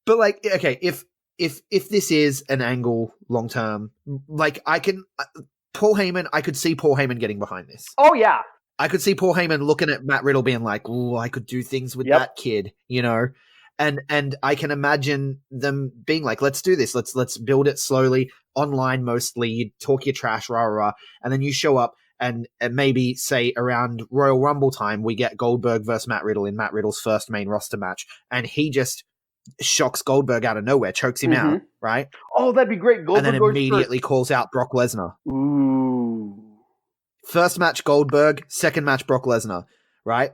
But like, okay, if this is an angle long term, like I can Paul Heyman, I could see Paul Heyman getting behind this. Oh yeah, I could see Paul Heyman looking at Matt Riddle being like, "Oh, I could do things with that kid," and I can imagine them being like, "Let's do this. Let's build it slowly, online mostly. You talk your trash, rah rah, and then you show up." And maybe, say, around Royal Rumble time, we get Goldberg versus Matt Riddle in Matt Riddle's first main roster match, and he just shocks Goldberg out of nowhere, chokes him out, right? Oh, that'd be great. Goldberg and then immediately calls out Brock Lesnar. Ooh. First match Goldberg, second match Brock Lesnar, right?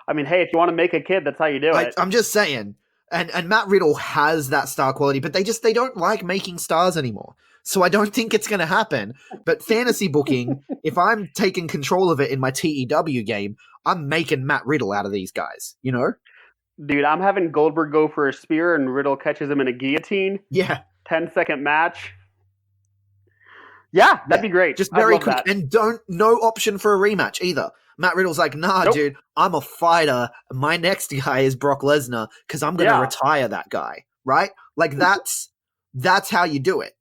I mean, hey, if you want to make a kid, that's how you do it. I'm just saying. And Matt Riddle has that star quality, but they don't like making stars anymore. So I don't think it's going to happen. But fantasy booking, if I'm taking control of it in my TEW game, I'm making Matt Riddle out of these guys, you know? Dude, I'm having Goldberg go for a spear and Riddle catches him in a guillotine. Yeah. 10-second match. Yeah, that'd be great. Just very quick. That. And no option for a rematch either. Matt Riddle's like, nah, dude, I'm a fighter. My next guy is Brock Lesnar because I'm going to retire that guy, right? Like, that's how you do it.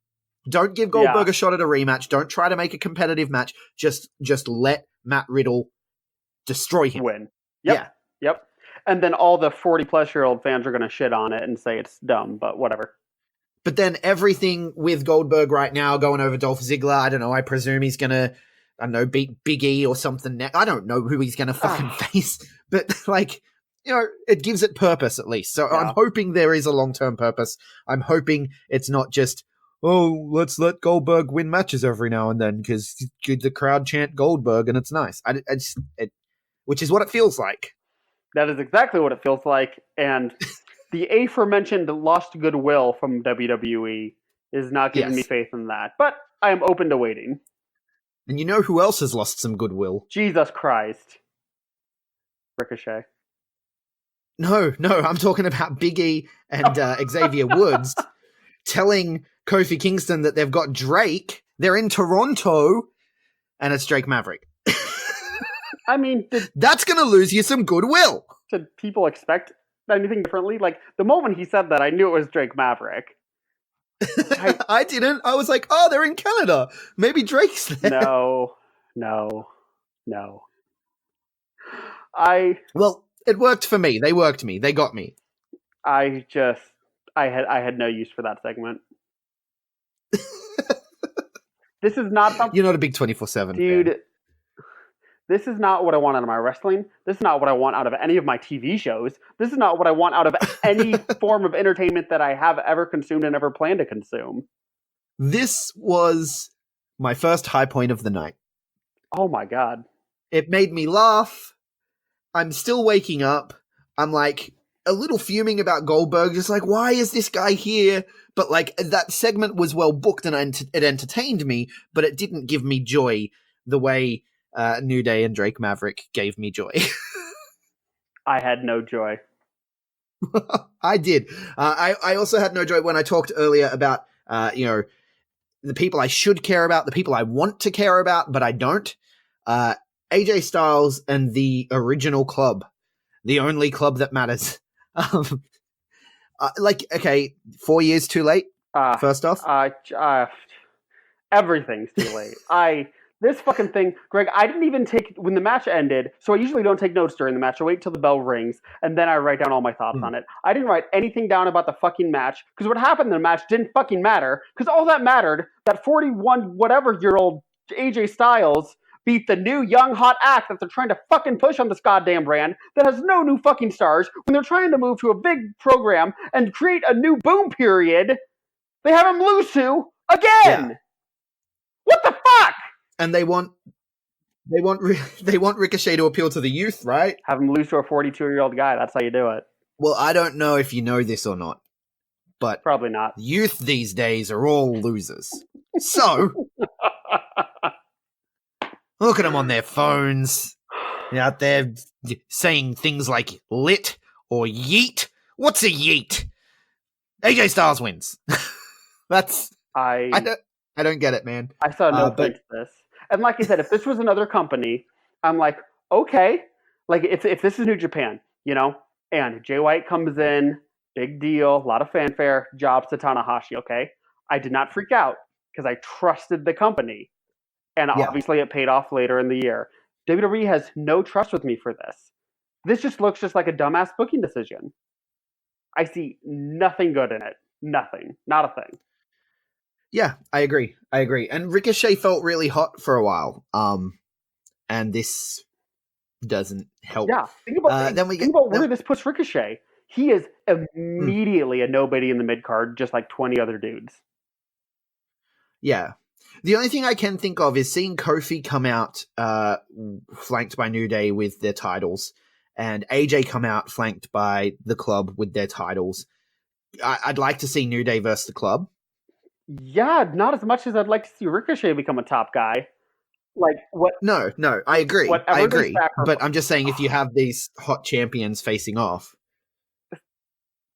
Don't give Goldberg a shot at a rematch. Don't try to make a competitive match. Just let Matt Riddle destroy him. Win. Yep. And then all the 40-plus-year-old fans are going to shit on it and say it's dumb, but whatever. But then everything with Goldberg right now going over Dolph Ziggler, I don't know, I presume he's going to, I don't know, beat Big E or something. I don't know who he's going to fucking face. But, like, you know, it gives it purpose at least. So I'm hoping there is a long-term purpose. I'm hoping it's not just, oh, let's let Goldberg win matches every now and then because the crowd chant Goldberg and it's nice. Which is what it feels like. That is exactly what it feels like. And the aforementioned lost goodwill from WWE is not giving me faith in that. But I am open to waiting. And you know who else has lost some goodwill? Jesus Christ. Ricochet. No, I'm talking about Big E and Xavier Woods telling Kofi Kingston that they've got Drake. They're in Toronto, and it's Drake Maverick. I mean, that's going to lose you some goodwill. Did people expect anything differently? Like, the moment he said that, I knew it was Drake Maverick. I didn't. I was like, oh, they're in Canada. Maybe Drake's there. No. Well, it worked for me. They worked me. They got me. I had no use for that segment. This is not something... You're not a big 24/7 dude, fan. This is not what I want out of my wrestling. This is not what I want out of any of my TV shows. This is not what I want out of any form of entertainment that I have ever consumed and ever plan to consume. This was my first high point of the night. Oh my God. It made me laugh. I'm still waking up. I'm like, a little fuming about Goldberg, just like, why is this guy here? But like that segment was well booked and it entertained me, but it didn't give me joy the way New Day and Drake Maverick gave me joy. I had no joy. I did. I also had no joy when I talked earlier about, the people I should care about, the people I want to care about, but I don't. AJ Styles and the original club, the only club that matters. Okay, 4 years too late. First off, everything's too late. This fucking thing, Greg, I didn't even take, when the match ended, so I usually don't take notes during the match. I wait till the bell rings, and then I write down all my thoughts on it. I didn't write anything down about the fucking match, because what happened in the match didn't fucking matter, because all that mattered, that 41-whatever-year-old AJ Styles beat the new young hot act that they're trying to fucking push on this goddamn brand that has no new fucking stars. When they're trying to move to a big program and create a new boom period, they have him lose to again. Yeah. What the fuck? And they want Ricochet to appeal to the youth, right? Have him lose to a 42-year-old guy. That's how you do it. Well, I don't know if you know this or not, but probably not. Youth these days are all losers. So look at them on their phones, out there saying things like lit or yeet. What's a yeet? AJ Styles wins. I don't get it, man. I saw no point to this. And like I said, if this was another company, I'm like, okay. Like if this is New Japan, and Jay White comes in, big deal, a lot of fanfare, jobs to Tanahashi, okay? I did not freak out because I trusted the company. And obviously it paid off later in the year. WWE has no trust with me for this. This just looks just like a dumbass booking decision. I see nothing good in it. Nothing. Not a thing. Yeah, I agree. And Ricochet felt really hot for a while. And this doesn't help. Yeah. Think about where this puts Ricochet. He is immediately a nobody in the mid-card, just like 20 other dudes. Yeah. The only thing I can think of is seeing Kofi come out flanked by New Day with their titles, and AJ come out flanked by the club with their titles. I'd like to see New Day versus the club. Yeah, not as much as I'd like to see Ricochet become a top guy. Like what? No, I agree. I agree. But I'm just saying, if you have these hot champions facing off,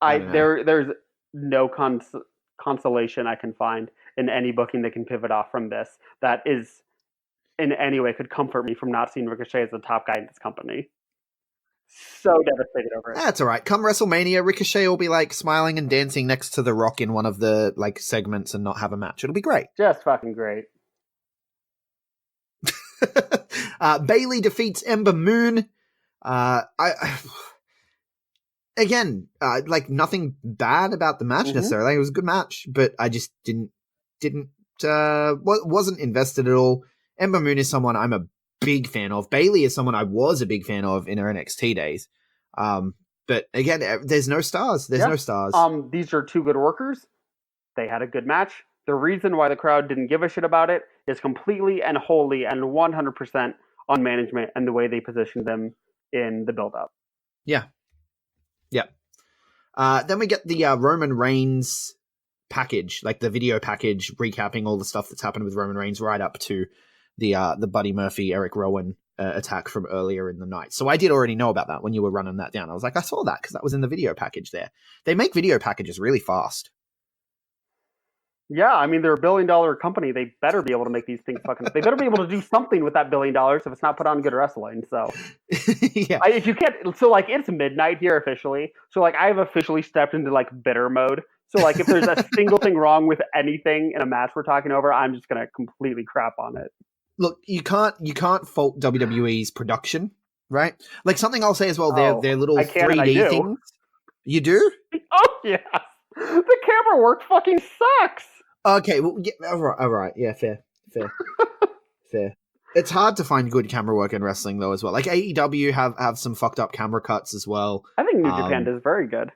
there's no consolation I can find in any booking that can pivot off from this. That is in any way could comfort me from not seeing Ricochet as the top guy in this company. So devastated over it. That's all right. Come WrestleMania, Ricochet will be like smiling and dancing next to The Rock in one of the like segments and not have a match. It'll be great. Just fucking great. Bayley defeats Ember Moon. Again, nothing bad about the match necessarily. It was a good match, but I just wasn't invested at all. Ember Moon is someone I'm a big fan of. Bayley is someone I was a big fan of in her NXT days. But again, there's no stars. There's no stars. These are two good workers. They had a good match. The reason why the crowd didn't give a shit about it is completely and wholly and 100% on management and the way they positioned them in the build-up. Yeah. Then we get the Roman Reigns package, like the video package recapping all the stuff that's happened with Roman Reigns right up to the Buddy Murphy, Eric Rowan attack from earlier in the night. So I did already know about that when you were running that down. I was like, I saw that because that was in the video package there. They make video packages really fast. Yeah, I mean, they're a $1 billion company. They better be able to make these things fucking... They better be able to do something with that $1 billion if it's not put on good wrestling, so... Yeah. If you can't... So, it's midnight here officially. So, I have officially stepped into, bitter mode. So, if there's a single thing wrong with anything in a match we're talking over, I'm just going to completely crap on it. Look, you can't fault WWE's production, right? Something I'll say as well, their little 3D things. You do? Oh, yeah. The camera work fucking sucks. Okay, well, yeah, all right. Yeah, fair. Fair. It's hard to find good camera work in wrestling, though, as well. AEW have some fucked up camera cuts as well. I think New Japan does very good.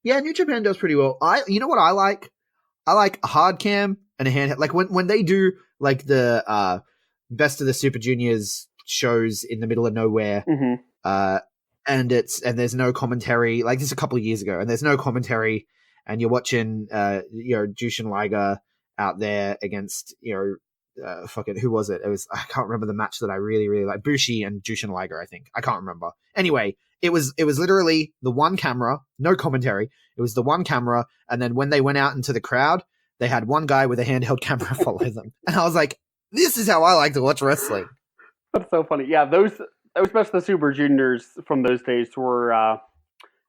Yeah, New Japan does pretty well. You know what I like? I like a hard cam and a handheld. When they do the Best of the Super Juniors shows in the middle of nowhere, and there's no commentary. Like, this is a couple of years ago, and there's no commentary, and you're watching Jushin Liger out there against fucking, who was it? It was, I can't remember the match that I really, really like. Bushi and Jushin Liger, I think. I can't remember. Anyway, it was literally the one camera, no commentary. It was the one camera, and then when they went out into the crowd, they had one guy with a handheld camera follow them. And I was like, this is how I like to watch wrestling. That's so funny. Yeah, those especially the Super Juniors from those days were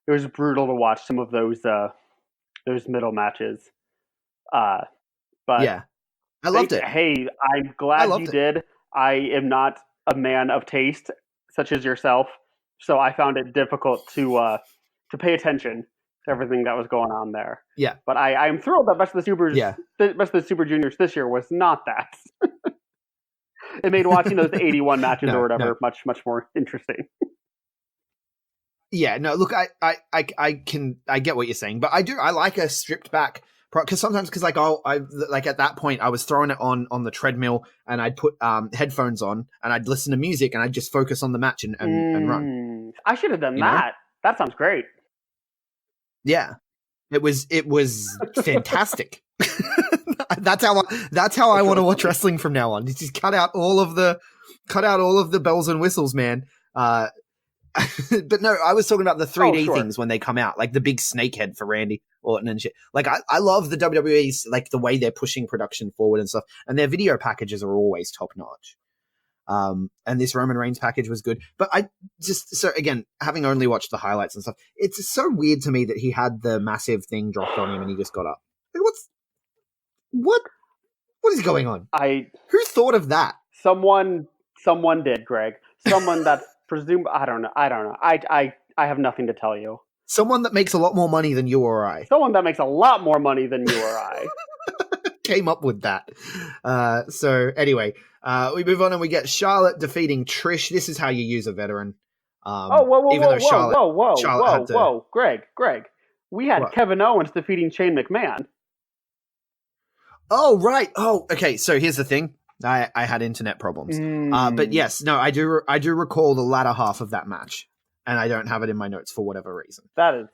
it was brutal to watch some of those middle matches. But yeah, I loved it. Hey, I'm glad you did. I am not a man of taste such as yourself, so I found it difficult to pay attention to everything that was going on there. Yeah, but I am thrilled that Best of the Super Juniors this year was not that. It made watching those 81 matches or whatever much more interesting. Yeah, no, look, I get what you're saying, but I like a stripped back, because sometimes, because like at that point I was throwing it on the treadmill, and I'd put headphones on and I'd listen to music and I'd just focus on the match and run. I should have done that. That sounds great. Yeah, it was fantastic. That's how I want to watch wrestling from now on. Just cut out all of the bells and whistles, man. But no, I was talking about the 3D things when they come out, like the big snake head for Randy Orton and shit. Like, I love the WWE's, like, the way they're pushing production forward and stuff, and their video packages are always top notch. And this Roman Reigns package was good, but so again, having only watched the highlights and stuff, it's so weird to me that he had the massive thing dropped on him and he just got up. Like, what is going on? Who thought of that? Someone did, Greg. Someone that's presumed. I don't know. I have nothing to tell you. Someone that makes a lot more money than you or I. Someone that makes a lot more money than you or I. Came up with that. So anyway, we move on and we get Charlotte defeating Trish. This is how you use a veteran. Whoa, Greg. We had Kevin Owens defeating Shane McMahon. Oh, right. Oh, okay. So here's the thing. I had internet problems. But yes, no, I do recall the latter half of that match, and I don't have it in my notes for whatever reason. That is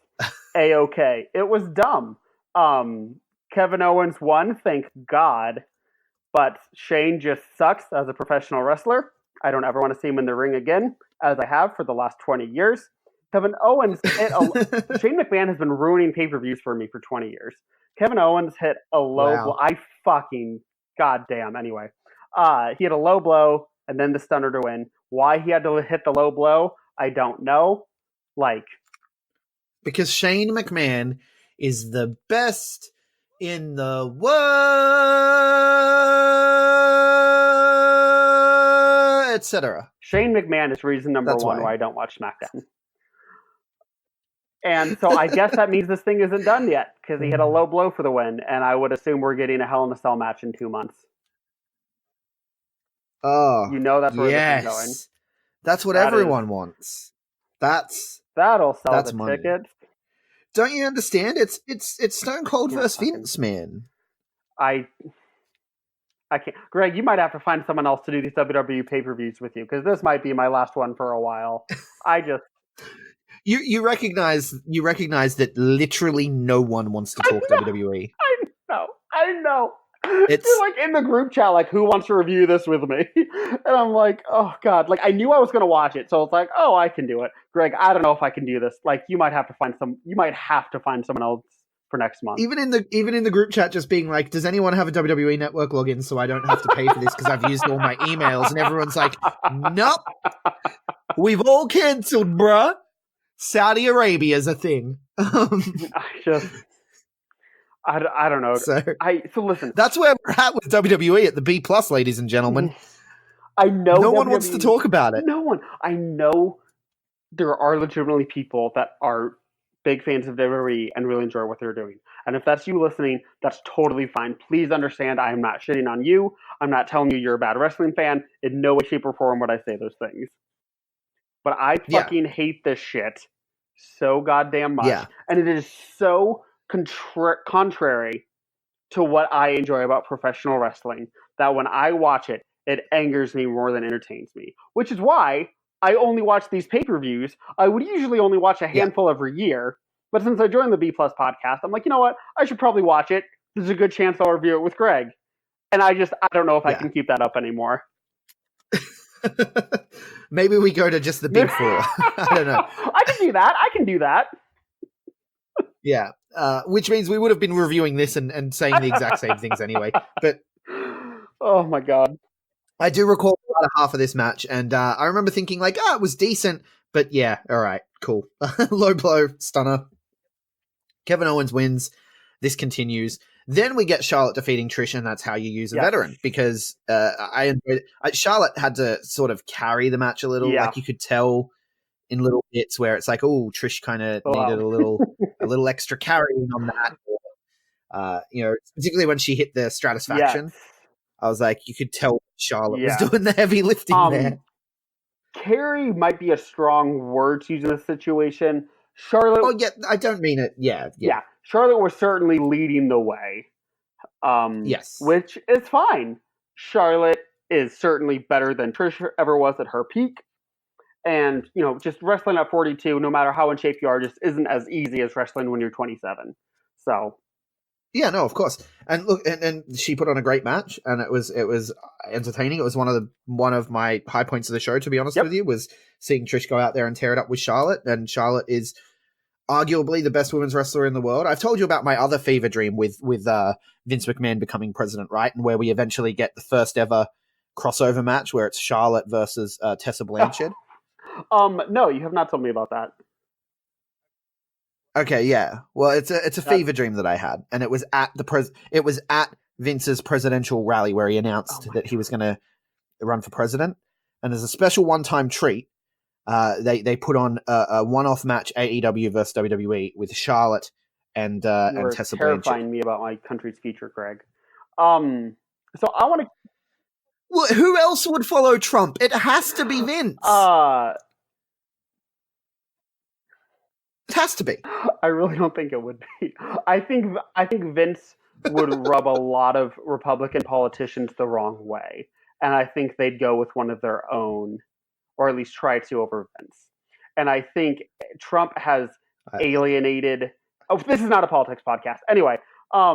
A-okay. It was dumb. Kevin Owens won, thank God, but Shane just sucks as a professional wrestler. I don't ever want to see him in the ring again, as I have for the last 20 years. Kevin Owens Shane McMahon has been ruining pay-per-views for me for 20 years. Kevin Owens hit a low blow. I fucking goddamn. Anyway, he hit a low blow and then the stunner to win. Why he had to hit the low blow, I don't know. Because Shane McMahon is the best in the world, etc. Shane McMahon is reason number one why I don't watch SmackDown. And so I guess that means this thing isn't done yet, because he hit a low blow for the win, and I would assume we're getting a Hell in a Cell match in 2 months. Oh, you know that's where this is going. That's what everyone wants. That'll sell the money. Tickets. Don't you understand? It's Stone Cold versus Vince, man. I can't. Greg, you might have to find someone else to do these WWE pay-per-views with you, because this might be my last one for a while. You recognize that literally no one wants to talk WWE. I know. It's like in the group chat, like, who wants to review this with me? And I'm like, oh god, like I knew I was going to watch it, so it's like, oh, I can do it. Greg, I don't know if I can do this. Like, you might have to find someone else for next month. Even in the group chat, just being like, does anyone have a WWE Network login so I don't have to pay for this because I've used all my emails? And everyone's like, nope, we've all cancelled, bruh. Saudi Arabia's a thing. I don't know. So listen. That's where we're at with WWE at the B+, ladies and gentlemen. I know no one wants to talk about it. No one. I know there are legitimately people that are big fans of WWE and really enjoy what they're doing. And if that's you listening, that's totally fine. Please understand, I am not shitting on you. I'm not telling you you're a bad wrestling fan. In no way, shape, or form would I say those things. But I fucking hate this shit so goddamn much. Yeah. And it is so contrary to what I enjoy about professional wrestling that when I watch it, it angers me more than entertains me. Which is why I only watch these pay-per-views. I would usually only watch a handful every year. But since I joined the B Plus podcast, I'm like, you know what? I should probably watch it. There's a good chance I'll review it with Greg. And I don't know if I can keep that up anymore. Maybe we go to just the big four. I don't know. I can do that. Yeah. Which means we would have been reviewing this and saying the exact same things anyway. But oh my God. I do recall about half of this match, and I remember thinking like, it was decent, but yeah, all right, cool. Low blow, stunner. Kevin Owens wins. This continues. Then we get Charlotte defeating Trish, and that's how you use a veteran, because I enjoyed it. Charlotte had to sort of carry the match a little. Like you could tell in little bits where it's like, oh, Trish kind of needed a little extra carrying on that. Particularly when she hit the Stratisfaction. Yes. I was like, you could tell Charlotte was doing the heavy lifting there. Carry might be a strong word to use in this situation. Charlotte. Oh, yeah, I don't mean it. Yeah. Charlotte was certainly leading the way. Yes. Which is fine. Charlotte is certainly better than Trish ever was at her peak. And, just wrestling at 42, no matter how in shape you are, just isn't as easy as wrestling when you're 27. So. Yeah, no, of course. And look, and she put on a great match, and it was entertaining. It was one of my high points of the show, to be honest with you, was seeing Trish go out there and tear it up with Charlotte. And Charlotte is arguably the best women's wrestler in the world. I've told you about my other fever dream with Vince McMahon becoming president, right? And where we eventually get the first ever crossover match where it's Charlotte versus Tessa Blanchard. No, you have not told me about that. Okay, yeah. Well, it's a fever dream that I had, and it was at Vince's presidential rally where he announced that he was going to run for president. And as a special one-time treat, they put on a one-off match, AEW versus WWE, with Charlotte and Tessa Blanchard. You're terrifying me about my country's future, Greg. So I want to. Well, who else would follow Trump? It has to be Vince. It has to be. I really don't think it would be. I think Vince would rub a lot of Republican politicians the wrong way, and I think they'd go with one of their own, or at least try to, over Vince. And I think Trump has alienated. Oh, this is not a politics podcast. Anyway, I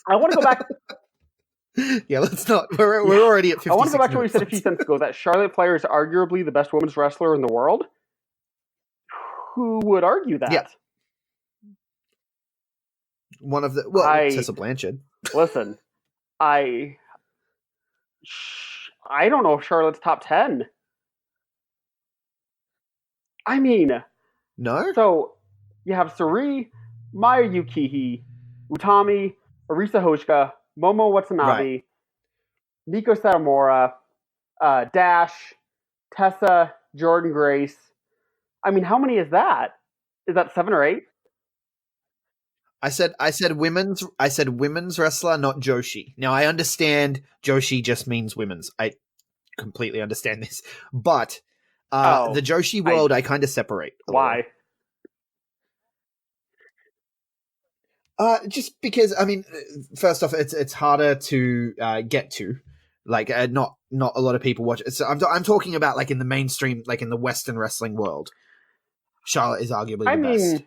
want to go back. Yeah, let's not. We're already at 56 I want to go back to what you minutes. said a few sentences ago, that Charlotte Flair is arguably the best women's wrestler in the world. Who would argue that? Yeah. One of the Tessa Blanchard. Listen, I don't know if Charlotte's top 10. I mean, no. So you have Sari, Maya Yukihi, Utami, Arisa Hoshika, Momo Watanabe, Miko Satomura, Dash, Tessa, Jordan Grace. I mean, how many is that? Is that 7 or 8? I said women's wrestler, not Joshi. Now I understand Joshi just means women's. I completely understand this. But the Joshi world I kind of separate. Why? Just because, I mean, first off, it's harder to get to. Like, not a lot of people watch it. So I'm talking about like in the mainstream, like in the Western wrestling world. Charlotte is arguably the best.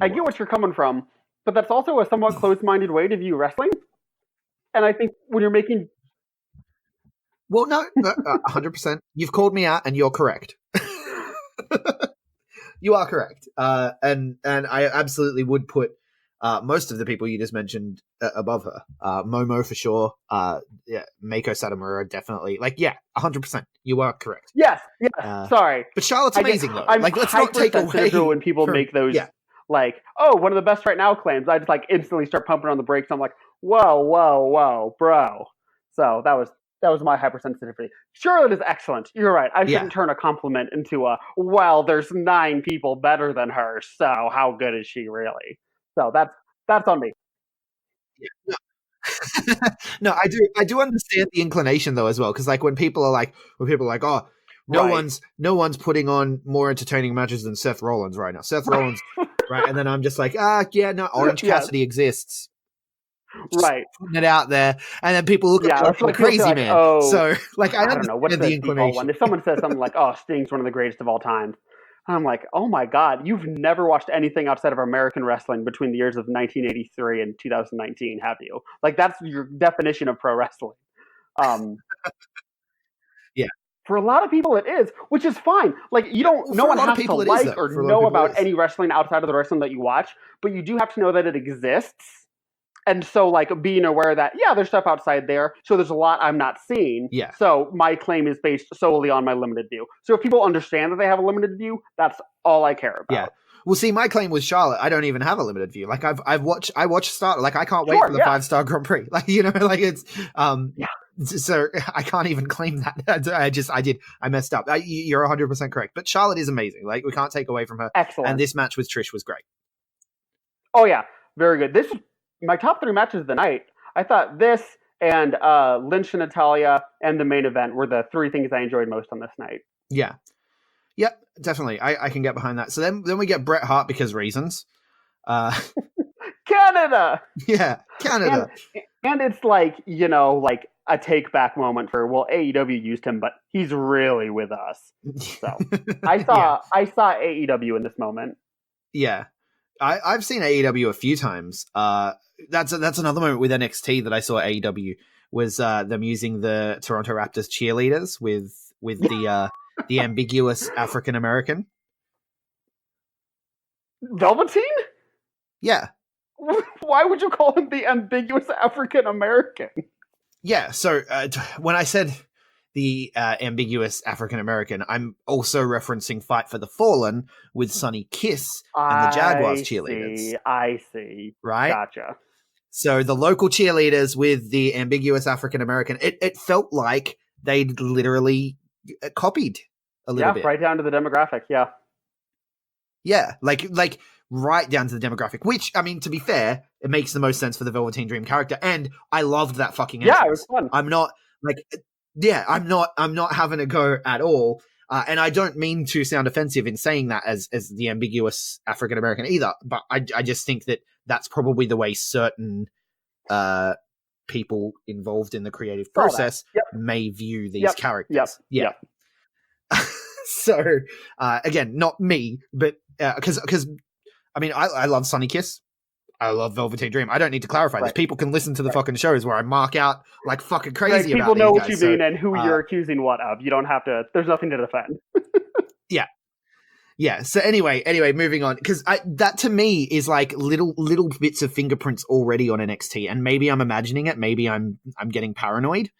I get what you're coming from, but that's also a somewhat closed-minded way to view wrestling. And I think when you're making... Well, no, 100%. You've called me out, and you're correct. You are correct. And I absolutely would put most of the people you just mentioned above her. Momo for sure. Mako Satomura definitely. 100%. You are correct. Yes. Sorry. But Charlotte's amazing though. I'm let's not take away when people make those one of the best right now claims. I just instantly start pumping on the brakes. I'm like, whoa, bro. So that was my hypersensitivity. Charlotte is excellent. You're right. I shouldn't turn a compliment into there's 9 people better than her. So how good is she really? So that's on me. Yeah. No, I do understand the inclination though as well, because when people are like, oh, no one's putting on more entertaining matches than Seth Rollins right now. Seth Rollins, right? And then I'm just like, Orange Cassidy exists. Right. Putting it out there, and then people look at that's me like a crazy man. Oh, so, like, I don't know. What's the default one? If someone says something like, "Oh, Sting's one of the greatest of all time," I'm like, "Oh my god, you've never watched anything outside of American wrestling between the years of 1983 and 2019, have you?" Like, that's your definition of pro wrestling. Yeah. For a lot of people, it is, which is fine. Like, you don't. No one has to like or know about any wrestling outside of the wrestling that you watch, but you do have to know that it exists. And so, like, being aware that, yeah, there's stuff outside there, so there's a lot I'm not seeing. Yeah. So my claim is based solely on my limited view. So if people understand that they have a limited view, that's all I care about. Yeah. Well, see, my claim was Charlotte. I don't even have a limited view. Like, I watched Start. Like, I can't wait for the 5-star Grand Prix. Like, you know, like it's so I can't even claim that. I messed up. You're 100% correct. But Charlotte is amazing. Like, we can't take away from her. Excellent. And this match with Trish was great. Oh yeah, very good. This is my top 3 matches of the night. I thought this and Lynch and Natalya and the main event were the 3 things I enjoyed most on this night. Yeah. Yep, definitely. I can get behind that. So then we get Bret Hart because reasons. Canada! Yeah, Canada. And it's like, you know, like a take back moment for, well, AEW used him, but he's really with us. So I saw AEW in this moment. Yeah. I've seen AEW a few times. That's another moment with NXT that I saw AEW was them using the Toronto Raptors cheerleaders with the ambiguous African American. Velveteen? Yeah. Why would you call him the ambiguous African American? Yeah. So when I said the ambiguous African American, I'm also referencing Fight for the Fallen with Sonny Kiss and the Jaguars cheerleaders. I see. Right? Gotcha. So the local cheerleaders with the ambiguous African American, it felt like they'd literally copied a little bit. Yeah, right down to the demographic, yeah. Yeah, like right down to the demographic, which, I mean, to be fair, it makes the most sense for the Velveteen Dream character, and I loved that fucking entrance. Yeah, it was fun. I'm not having a go at all, and I don't mean to sound offensive in saying that as the ambiguous African American either, but I just think that that's probably the way certain people involved in the creative process may view these characters. Yep. So, again, not me, but because I mean, I love Sonny Kiss. I love Velveteen Dream. I don't need to clarify this. People can listen to the fucking shows where I mark out like fucking crazy about people know what guys, you mean and who you're accusing what of. You don't have to. There's nothing to defend. Yeah. So anyway, moving on, because that to me is like little bits of fingerprints already on NXT, and maybe I'm imagining it. Maybe I'm getting paranoid.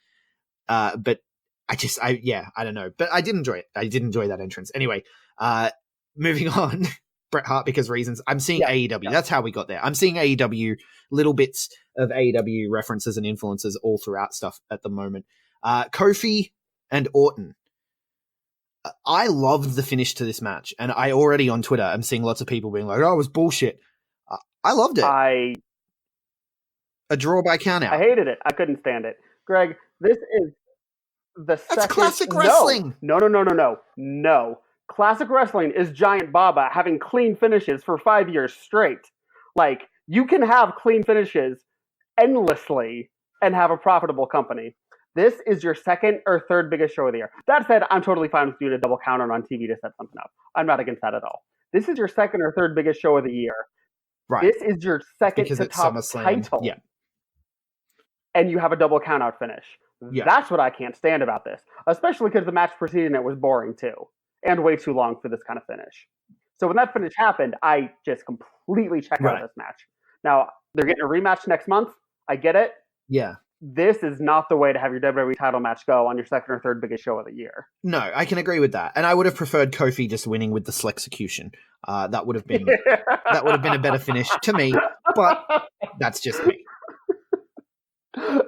But I don't know. But I did enjoy it. I did enjoy that entrance. Anyway, moving on. Bret Hart because reasons. I'm seeing AEW. Yeah. That's how we got there. I'm seeing AEW, little bits of AEW references and influences all throughout stuff at the moment. Kofi and Orton. I loved the finish to this match, and I already on Twitter I'm seeing lots of people being like, "Oh, it was bullshit." I loved it. A draw by countout. I hated it. I couldn't stand it. Greg, this is the second. That's classic wrestling. No. Classic wrestling is Giant Baba having clean finishes for 5 years straight. Like, you can have clean finishes endlessly and have a profitable company. This is your second or third biggest show of the year. That said, I'm totally fine with doing a double counter on TV to set something up. I'm not against that at all. This is your second or third biggest show of the year. Right. This is your second to top Summerslam. title. Yeah. And you have a double count out finish. Yeah. That's what I can't stand about this. Especially because the match preceding it was boring too. And way too long for this kind of finish. So when that finish happened, I just completely checked out of this match. Now, they're getting a rematch next month. I get it. Yeah. This is not the way to have your WWE title match go on your second or third biggest show of the year. No, I can agree with that. And I would have preferred Kofi just winning with the Slexecution. That would have been a better finish to me, but that's just me.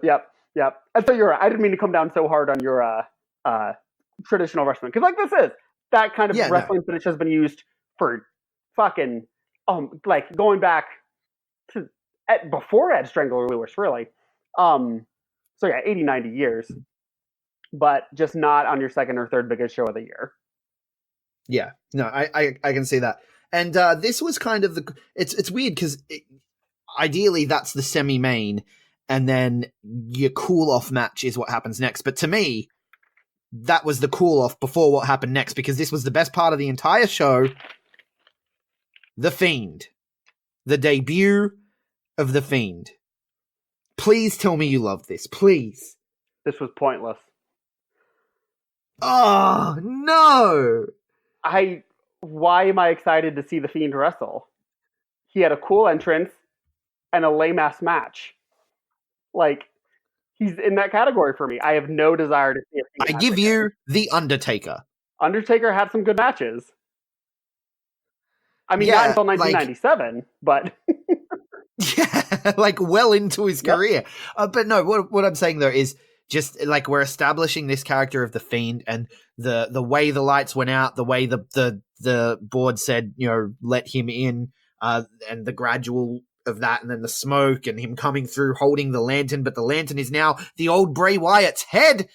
Yep. And so you're right. I didn't mean to come down so hard on your traditional wrestling. Because like this is. That kind of wrestling finish has been used for fucking, like going back to before Ed Strangler Lewis, really. So yeah, 80, 90 years. But just not on your second or third biggest show of the year. Yeah, no, I can see that. And this was kind of it's weird because ideally that's the semi-main, and then your cool-off match is what happens next. But to me, that was the cool-off before what happened next, because this was the best part of the entire show. The Fiend. The debut of The Fiend. Please tell me you love this. Please. This was pointless. Oh, no! Why am I excited to see The Fiend wrestle? He had a cool entrance and a lame-ass match. Like, he's in that category for me. I have no desire to see a Fiend. I give you The Undertaker. Undertaker had some good matches. I mean, not until 1997, but... Yeah, like well into his career. But no, what I'm saying though is just like we're establishing this character of the Fiend, and the way the lights went out, the way the board said, let him in, and the gradual of that, and then the smoke and him coming through holding the lantern, but the lantern is now the old Bray Wyatt's head.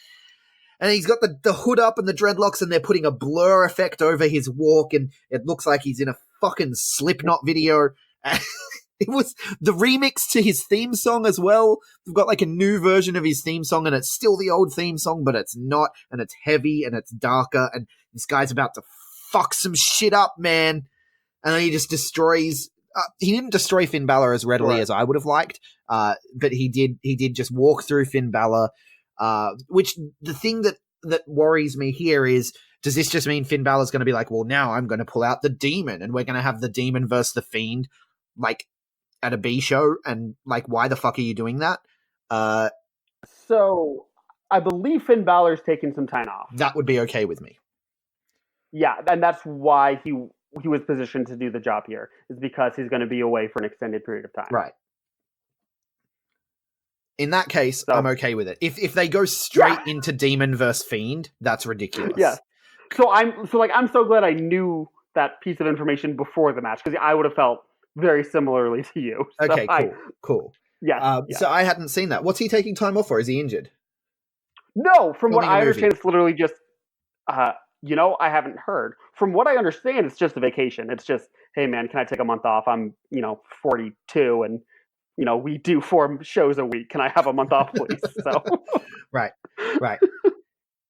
And he's got the hood up and the dreadlocks, and they're putting a blur effect over his walk, and it looks like he's in a fucking Slipknot video. It was the remix to his theme song as well. We've got like a new version of his theme song, and it's still the old theme song, but it's not, and it's heavy, and it's darker, and this guy's about to fuck some shit up, man. And then he just destroys... he didn't destroy Finn Balor as readily as I would have liked, but he did just walk through Finn Balor, which the thing that worries me here is, does this just mean Finn Balor's going to be like, well, now I'm going to pull out the Demon, and we're going to have the Demon versus the Fiend, like, at a B show, and like, why the fuck are you doing that? So I believe Finn Balor's taking some time off. That would be okay with me. Yeah, and that's why he was positioned to do the job here, is because he's going to be away for an extended period of time. Right. In that case, I'm okay with it. If they go straight into Demon versus Fiend, that's ridiculous. Yeah. So I'm so glad I knew that piece of information before the match, because I would have felt very similarly to you. So okay, cool. Yeah, So I hadn't seen that. What's he taking time off for? Is he injured? No, from what I understand, it's literally just, I haven't heard. From what I understand, it's just a vacation. It's just, hey man, can I take a month off? I'm, 42 and, we do 4 shows a week. Can I have a month off, please? So Right.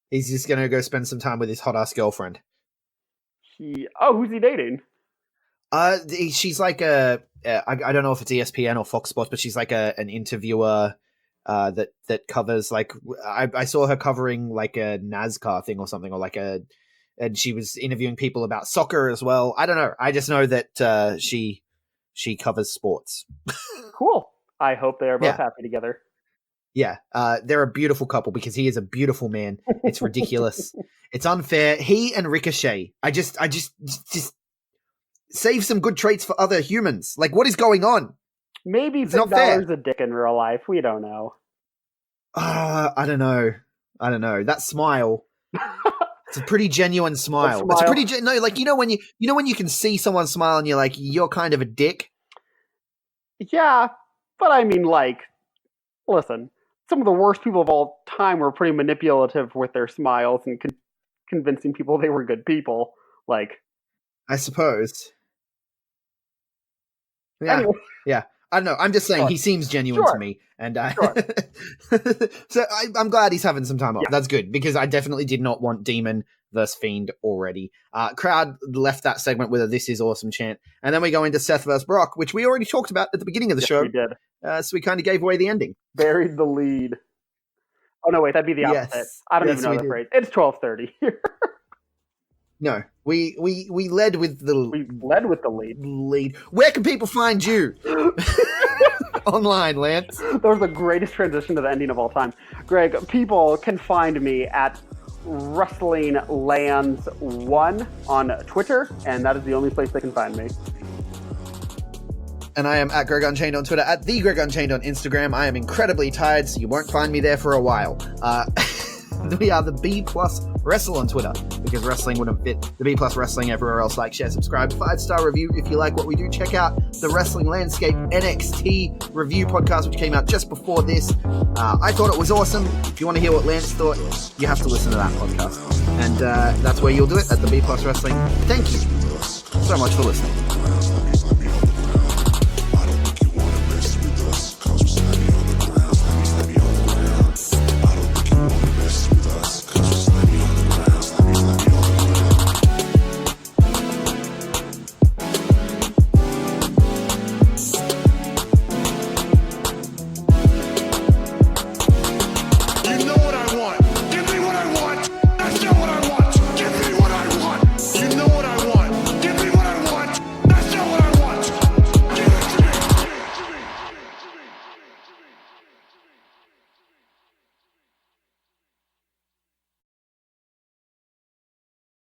He's just going to go spend some time with his hot ass girlfriend. Who's he dating? She's like I don't know if it's ESPN or Fox Sports, but she's like an interviewer that covers, like, I saw her covering like a NASCAR thing or something, or and she was interviewing people about soccer as well. I don't know. I just know that she covers sports. Cool. I hope they are both happy together. Yeah, they're a beautiful couple because he is a beautiful man. It's ridiculous. It's unfair. He and Ricochet. I just save some good traits for other humans. Like, what is going on? Maybe Finn Balor's a dick in real life. We don't know. I don't know. That smile. It's a pretty genuine smile. It's a pretty when you can see someone smile and you're like, you're kind of a dick. Yeah, but I mean, like, listen, some of the worst people of all time were pretty manipulative with their smiles and convincing people they were good people. Like, I suppose. Yeah, anyway. Yeah. I don't know. I'm just saying he seems genuine to me, and so I'm glad he's having some time off. Yeah. That's good, because I definitely did not want Demon versus Fiend already. Crowd left that segment with a "This is awesome" chant, and then we go into Seth versus Brock, which we already talked about at the beginning of the show. We did. So we kind of gave away the ending. Buried the lead. Oh no, wait, that'd be the opposite. Yes. I don't even know the phrase. It's 12:30 here. No, we led with the lead. Where can people find you? Online, Lance. That was the greatest transition to the ending of all time. Greg, people can find me at WrestlingLands1 on Twitter, and that is the only place they can find me. And I am at GregUnchained on Twitter, at the GregUnchained on Instagram. I am incredibly tired, so you won't find me there for a while. We are the B+ Wrestle on Twitter, because wrestling wouldn't fit the B+ Wrestling everywhere else. Like, share, subscribe, 5-star review if you like what we do. Check out the Wrestling Landscape NXT review podcast, which came out just before this. I thought it was awesome. If you want to hear what Lance thought, you have to listen to that podcast. And that's where you'll do it, at the B+ Wrestling. Thank you so much for listening.